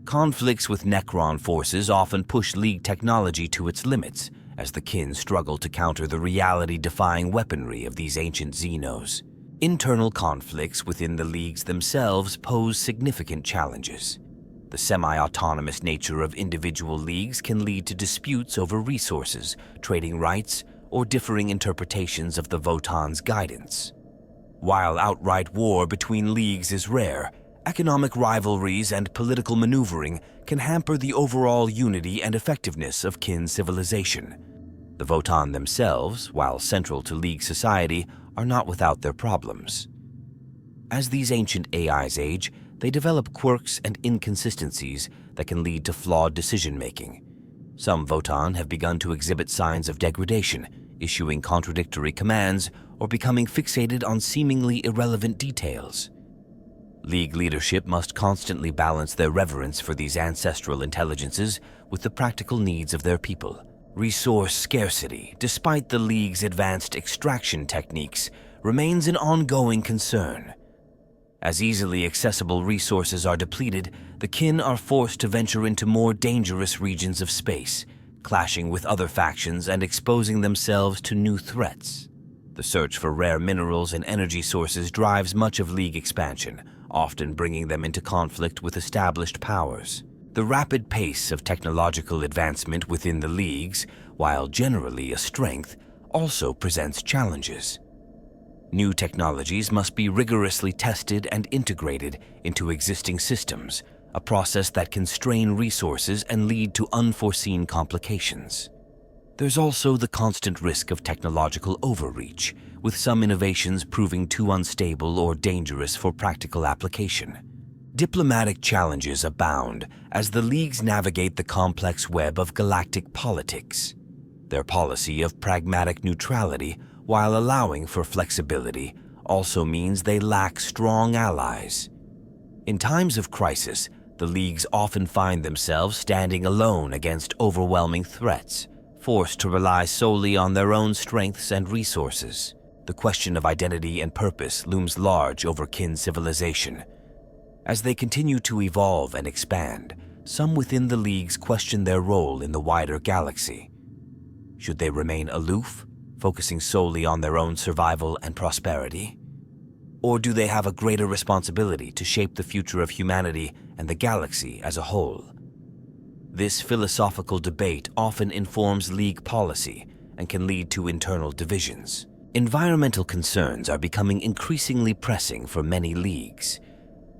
Conflicts with Necron forces often push League technology to its limits, as the kin struggle to counter the reality-defying weaponry of these ancient Xenos. Internal conflicts within the Leagues themselves pose significant challenges. The semi-autonomous nature of individual Leagues can lead to disputes over resources, trading rights, or differing interpretations of the Votann's guidance. While outright war between Leagues is rare, economic rivalries and political maneuvering can hamper the overall unity and effectiveness of kin civilization. The Votan themselves, while central to League society, are not without their problems. As these ancient AIs age, they develop quirks and inconsistencies that can lead to flawed decision-making. Some Votan have begun to exhibit signs of degradation, issuing contradictory commands or becoming fixated on seemingly irrelevant details. League leadership must constantly balance their reverence for these ancestral intelligences with the practical needs of their people. Resource scarcity, despite the League's advanced extraction techniques, remains an ongoing concern. As easily accessible resources are depleted, the kin are forced to venture into more dangerous regions of space, clashing with other factions and exposing themselves to new threats. The search for rare minerals and energy sources drives much of League expansion, often bringing them into conflict with established powers. The rapid pace of technological advancement within the Leagues, while generally a strength, also presents challenges. New technologies must be rigorously tested and integrated into existing systems, a process that can strain resources and lead to unforeseen complications. There's also the constant risk of technological overreach, with some innovations proving too unstable or dangerous for practical application. Diplomatic challenges abound as the Leagues navigate the complex web of galactic politics. Their policy of pragmatic neutrality, while allowing for flexibility, also means they lack strong allies. In times of crisis, the Leagues often find themselves standing alone against overwhelming threats, forced to rely solely on their own strengths and resources. The question of identity and purpose looms large over kin civilization. As they continue to evolve and expand, some within the Leagues question their role in the wider galaxy. Should they remain aloof, focusing solely on their own survival and prosperity? Or do they have a greater responsibility to shape the future of humanity and the galaxy as a whole? This philosophical debate often informs League policy and can lead to internal divisions. Environmental concerns are becoming increasingly pressing for many Leagues.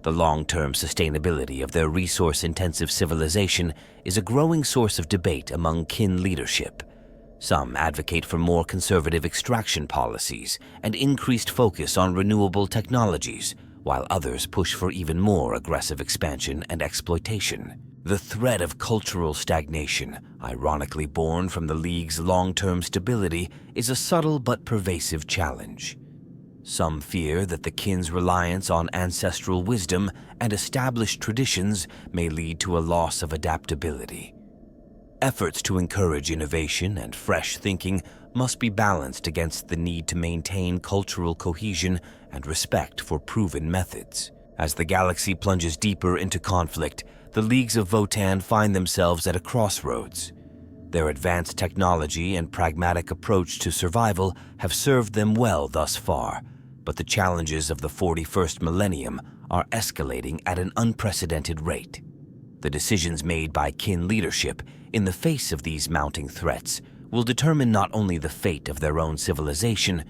The long-term sustainability of their resource-intensive civilization is a growing source of debate among kin leadership. Some advocate for more conservative extraction policies and increased focus on renewable technologies, while others push for even more aggressive expansion and exploitation. The threat of cultural stagnation, ironically born from the League's long-term stability, is a subtle but pervasive challenge. Some fear that the kin's reliance on ancestral wisdom and established traditions may lead to a loss of adaptability. Efforts to encourage innovation and fresh thinking must be balanced against the need to maintain cultural cohesion and respect for proven methods. As the galaxy plunges deeper into conflict, the Leagues of Votan find themselves at a crossroads. Their advanced technology and pragmatic approach to survival have served them well thus far, but the challenges of the 41st millennium are escalating at an unprecedented rate. The decisions made by kin leadership in the face of these mounting threats will determine not only the fate of their own civilization,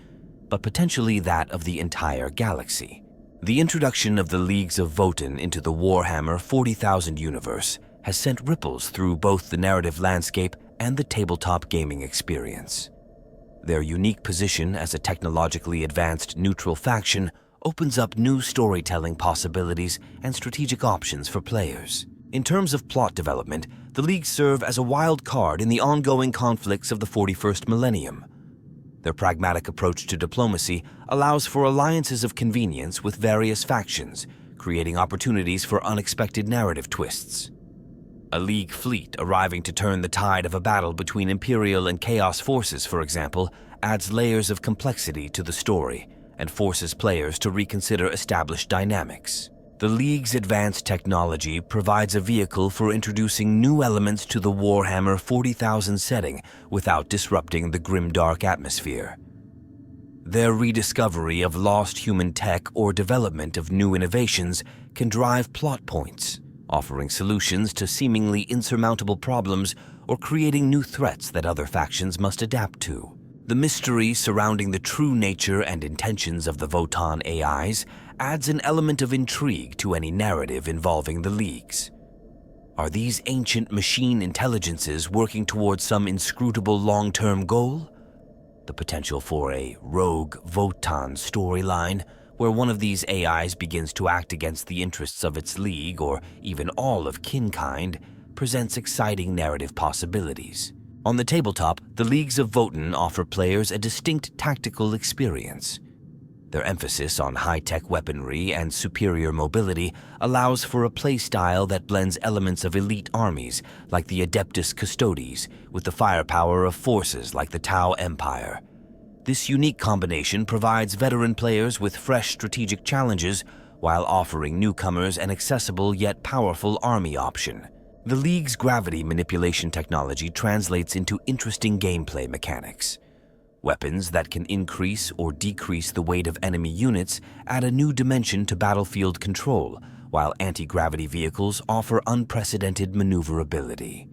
but potentially that of the entire galaxy. The introduction of the Leagues of Votan into the Warhammer 40,000 universe has sent ripples through both the narrative landscape and the tabletop gaming experience. Their unique position as a technologically advanced neutral faction opens up new storytelling possibilities and strategic options for players. In terms of plot development, the Leagues serve as a wild card in the ongoing conflicts of the 41st millennium. Their pragmatic approach to diplomacy allows for alliances of convenience with various factions, creating opportunities for unexpected narrative twists. A League fleet arriving to turn the tide of a battle between Imperial and Chaos forces, for example, adds layers of complexity to the story and forces players to reconsider established dynamics. The League's advanced technology provides a vehicle for introducing new elements to the Warhammer 40,000 setting without disrupting the grimdark atmosphere. Their rediscovery of lost human tech or development of new innovations can drive plot points, offering solutions to seemingly insurmountable problems or creating new threats that other factions must adapt to. The mystery surrounding the true nature and intentions of the Votan AIs adds an element of intrigue to any narrative involving the Leagues. Are these ancient machine intelligences working towards some inscrutable long-term goal? The potential for a rogue Votan storyline, where one of these AIs begins to act against the interests of its League or even all of kinkind, presents exciting narrative possibilities. On the tabletop, the Leagues of Votan offer players a distinct tactical experience. Their emphasis on high-tech weaponry and superior mobility allows for a playstyle that blends elements of elite armies like the Adeptus Custodes with the firepower of forces like the Tau Empire. This unique combination provides veteran players with fresh strategic challenges while offering newcomers an accessible yet powerful army option. The League's gravity manipulation technology translates into interesting gameplay mechanics. Weapons that can increase or decrease the weight of enemy units add a new dimension to battlefield control, while anti-gravity vehicles offer unprecedented maneuverability.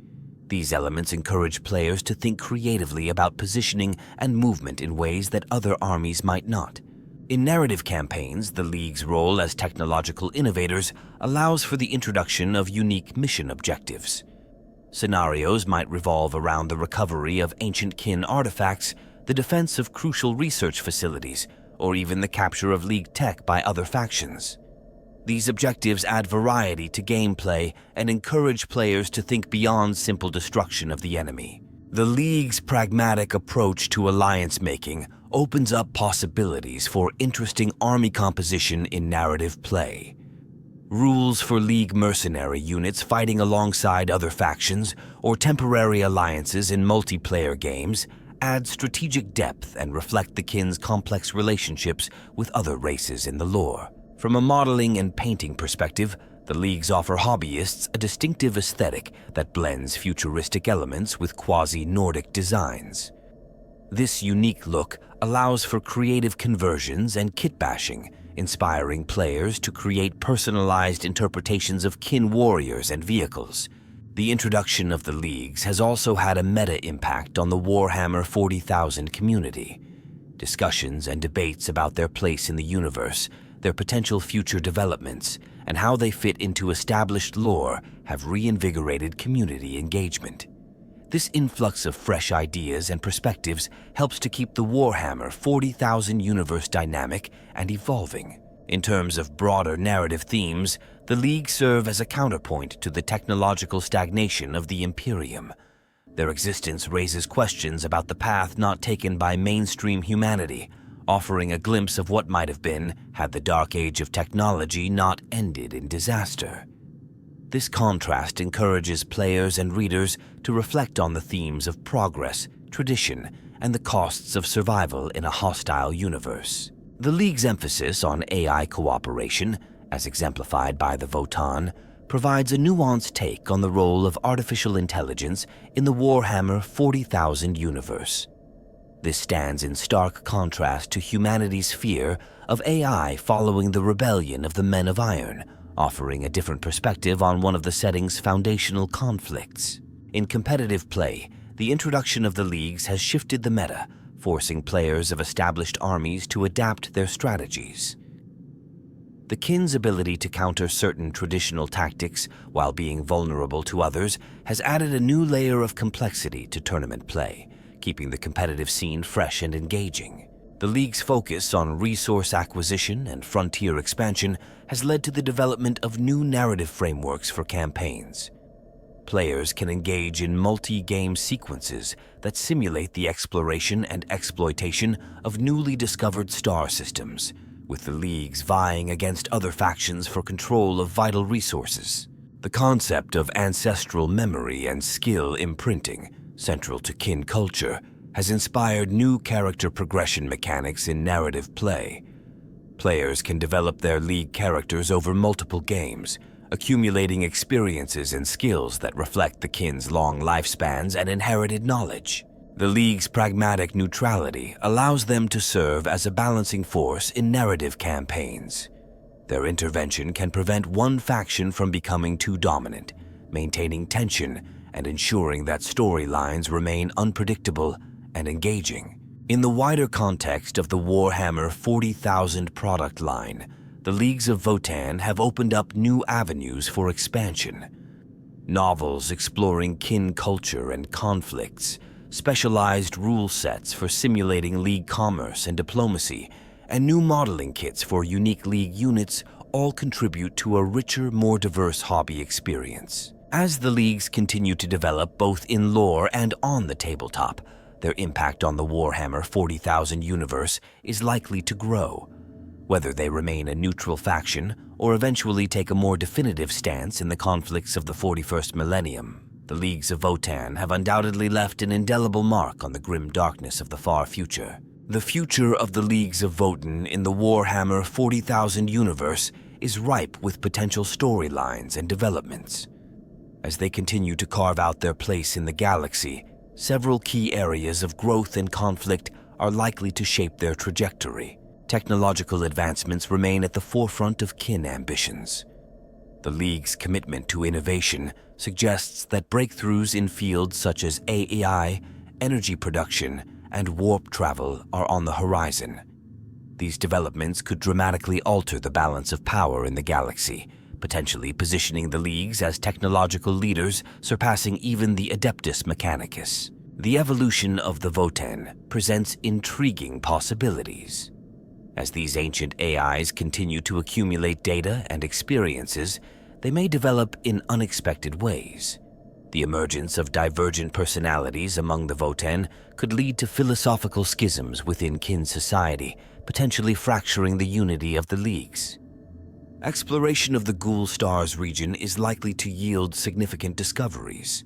These elements encourage players to think creatively about positioning and movement in ways that other armies might not. In narrative campaigns, the League's role as technological innovators allows for the introduction of unique mission objectives. Scenarios might revolve around the recovery of ancient kin artifacts, the defense of crucial research facilities, or even the capture of League tech by other factions. These objectives add variety to gameplay and encourage players to think beyond simple destruction of the enemy. The League's pragmatic approach to alliance making opens up possibilities for interesting army composition in narrative play. Rules for League mercenary units fighting alongside other factions or temporary alliances in multiplayer games add strategic depth and reflect the kin's complex relationships with other races in the lore. From a modeling and painting perspective, the Leagues offer hobbyists a distinctive aesthetic that blends futuristic elements with quasi-Nordic designs. This unique look allows for creative conversions and kit bashing, inspiring players to create personalized interpretations of kin warriors and vehicles. The introduction of the Leagues has also had a meta impact on the Warhammer 40,000 community. Discussions and debates about their place in the universe, their potential future developments, and how they fit into established lore have reinvigorated community engagement. This influx of fresh ideas and perspectives helps to keep the Warhammer 40,000 universe dynamic and evolving. In terms of broader narrative themes, the League serve as a counterpoint to the technological stagnation of the Imperium. Their existence raises questions about the path not taken by mainstream humanity, offering a glimpse of what might have been had the dark age of technology not ended in disaster. This contrast encourages players and readers to reflect on the themes of progress, tradition, and the costs of survival in a hostile universe. The League's emphasis on AI cooperation, as exemplified by the Votan, provides a nuanced take on the role of artificial intelligence in the Warhammer 40,000 universe. This stands in stark contrast to humanity's fear of AI following the rebellion of the Men of Iron, offering a different perspective on one of the setting's foundational conflicts. In competitive play, the introduction of the leagues has shifted the meta, forcing players of established armies to adapt their strategies. The kin's ability to counter certain traditional tactics while being vulnerable to others has added a new layer of complexity to tournament play, keeping the competitive scene fresh and engaging. The league's focus on resource acquisition and frontier expansion has led to the development of new narrative frameworks for campaigns. Players can engage in multi-game sequences that simulate the exploration and exploitation of newly discovered star systems, with the leagues vying against other factions for control of vital resources. The concept of ancestral memory and skill imprinting, central to kin culture, has inspired new character progression mechanics in narrative play. Players can develop their league characters over multiple games, accumulating experiences and skills that reflect the kin's long lifespans and inherited knowledge. The league's pragmatic neutrality allows them to serve as a balancing force in narrative campaigns. Their intervention can prevent one faction from becoming too dominant, maintaining tension and ensuring that storylines remain unpredictable and engaging. In the wider context of the Warhammer 40,000 product line, the Leagues of Votan have opened up new avenues for expansion. Novels exploring kin culture and conflicts, specialized rule sets for simulating league commerce and diplomacy, and new modeling kits for unique league units all contribute to a richer, more diverse hobby experience. As the leagues continue to develop both in lore and on the tabletop, their impact on the Warhammer 40,000 universe is likely to grow. Whether they remain a neutral faction or eventually take a more definitive stance in the conflicts of the 41st millennium, the Leagues of Votan have undoubtedly left an indelible mark on the grim darkness of the far future. The future of the Leagues of Votan in the Warhammer 40,000 universe is ripe with potential storylines and developments. As they continue to carve out their place in the galaxy, several key areas of growth and conflict are likely to shape their trajectory. Technological advancements remain at the forefront of kin ambitions. The League's commitment to innovation suggests that breakthroughs in fields such as AI, energy production, and warp travel are on the horizon. These developments could dramatically alter the balance of power in the galaxy, potentially positioning the Leagues as technological leaders, surpassing even the Adeptus Mechanicus. The evolution of the Votan presents intriguing possibilities. As these ancient AIs continue to accumulate data and experiences, they may develop in unexpected ways. The emergence of divergent personalities among the Votan could lead to philosophical schisms within kin society, potentially fracturing the unity of the Leagues. Exploration of the Ghoul Stars region is likely to yield significant discoveries.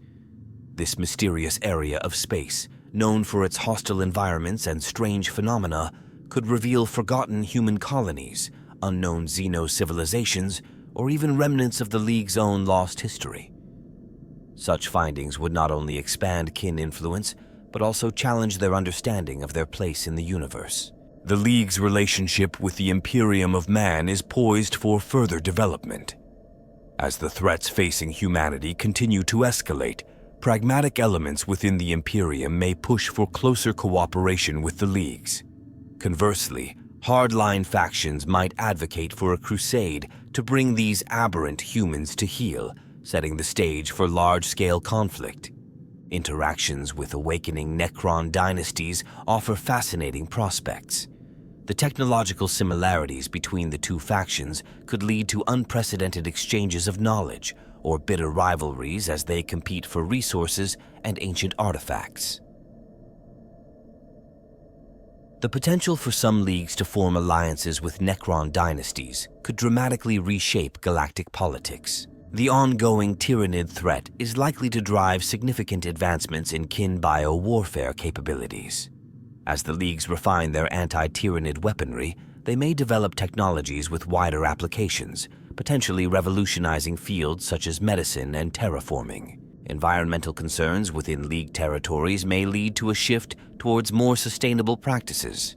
This mysterious area of space, known for its hostile environments and strange phenomena, could reveal forgotten human colonies, unknown xeno-civilizations, or even remnants of the League's own lost history. Such findings would not only expand kin influence, but also challenge their understanding of their place in the universe. The League's relationship with the Imperium of Man is poised for further development. As the threats facing humanity continue to escalate, pragmatic elements within the Imperium may push for closer cooperation with the Leagues. Conversely, hardline factions might advocate for a crusade to bring these aberrant humans to heel, setting the stage for large-scale conflict. Interactions with awakening Necron dynasties offer fascinating prospects. The technological similarities between the two factions could lead to unprecedented exchanges of knowledge or bitter rivalries as they compete for resources and ancient artifacts. The potential for some leagues to form alliances with Necron dynasties could dramatically reshape galactic politics. The ongoing Tyrannid threat is likely to drive significant advancements in kin bio-warfare capabilities. As the leagues refine their anti-Tyrannid weaponry, they may develop technologies with wider applications, potentially revolutionizing fields such as medicine and terraforming. Environmental concerns within League territories may lead to a shift towards more sustainable practices.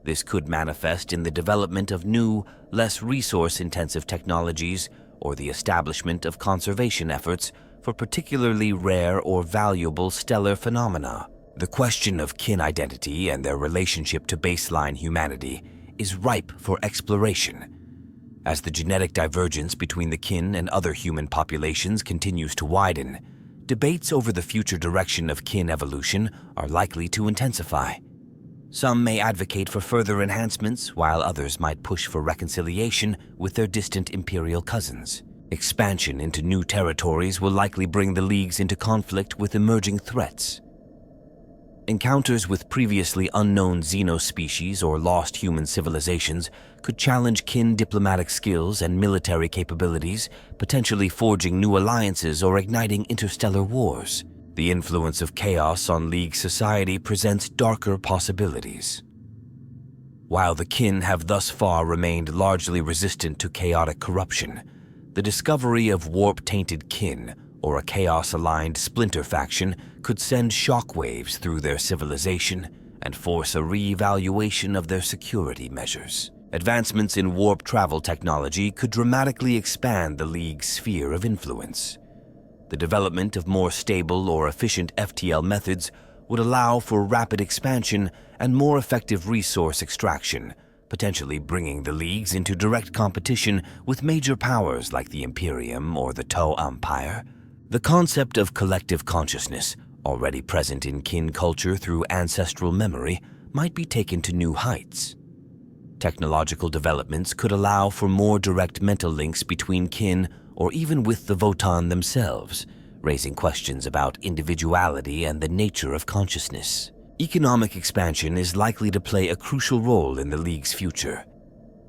This could manifest in the development of new, less resource-intensive technologies or the establishment of conservation efforts for particularly rare or valuable stellar phenomena. The question of kin identity and their relationship to baseline humanity is ripe for exploration. As the genetic divergence between the kin and other human populations continues to widen, debates over the future direction of kin evolution are likely to intensify. Some may advocate for further enhancements, while others might push for reconciliation with their distant imperial cousins. Expansion into new territories will likely bring the Leagues into conflict with emerging threats. Encounters with previously unknown xenospecies or lost human civilizations could challenge kin diplomatic skills and military capabilities, potentially forging new alliances or igniting interstellar wars. The influence of chaos on League society presents darker possibilities. While the kin have thus far remained largely resistant to chaotic corruption, the discovery of warp-tainted kin, or a chaos-aligned splinter faction, could send shockwaves through their civilization and force a re-evaluation of their security measures. Advancements in warp travel technology could dramatically expand the League's sphere of influence. The development of more stable or efficient FTL methods would allow for rapid expansion and more effective resource extraction, potentially bringing the Leagues into direct competition with major powers like the Imperium or the Tau Empire. The concept of collective consciousness, already present in kin culture through ancestral memory, might be taken to new heights. Technological developments could allow for more direct mental links between kin or even with the Votan themselves, raising questions about individuality and the nature of consciousness. Economic expansion is likely to play a crucial role in the League's future.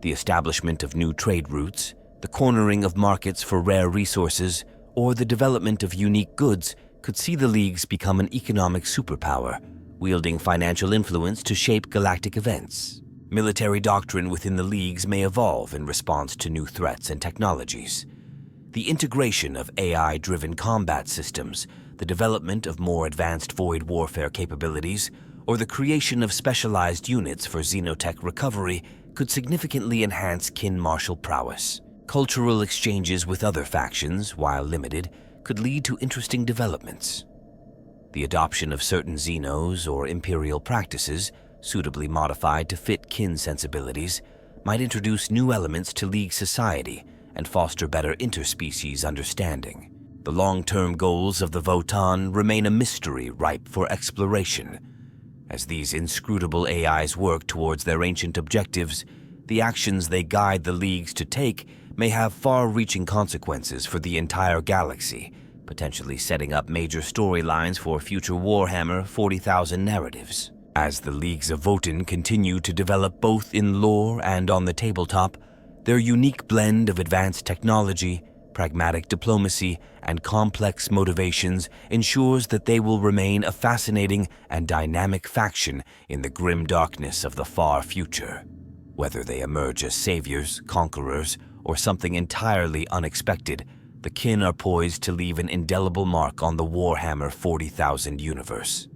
The establishment of new trade routes, the cornering of markets for rare resources, or the development of unique goods could see the Leagues become an economic superpower, wielding financial influence to shape galactic events. Military doctrine within the Leagues may evolve in response to new threats and technologies. The integration of AI-driven combat systems, the development of more advanced void warfare capabilities, or the creation of specialized units for xenotech recovery could significantly enhance kin martial prowess. Cultural exchanges with other factions, while limited, could lead to interesting developments. The adoption of certain xenos or imperial practices, suitably modified to fit kin sensibilities, might introduce new elements to League society and foster better interspecies understanding. The long-term goals of the Votan remain a mystery ripe for exploration. As these inscrutable AIs work towards their ancient objectives, the actions they guide the Leagues to take may have far-reaching consequences for the entire galaxy, potentially setting up major storylines for future Warhammer 40,000 narratives. As the Leagues of Votan continue to develop both in lore and on the tabletop, their unique blend of advanced technology, pragmatic diplomacy, and complex motivations ensures that they will remain a fascinating and dynamic faction in the grim darkness of the far future. Whether they emerge as saviors, conquerors, or something entirely unexpected, the kin are poised to leave an indelible mark on the Warhammer 40,000 universe.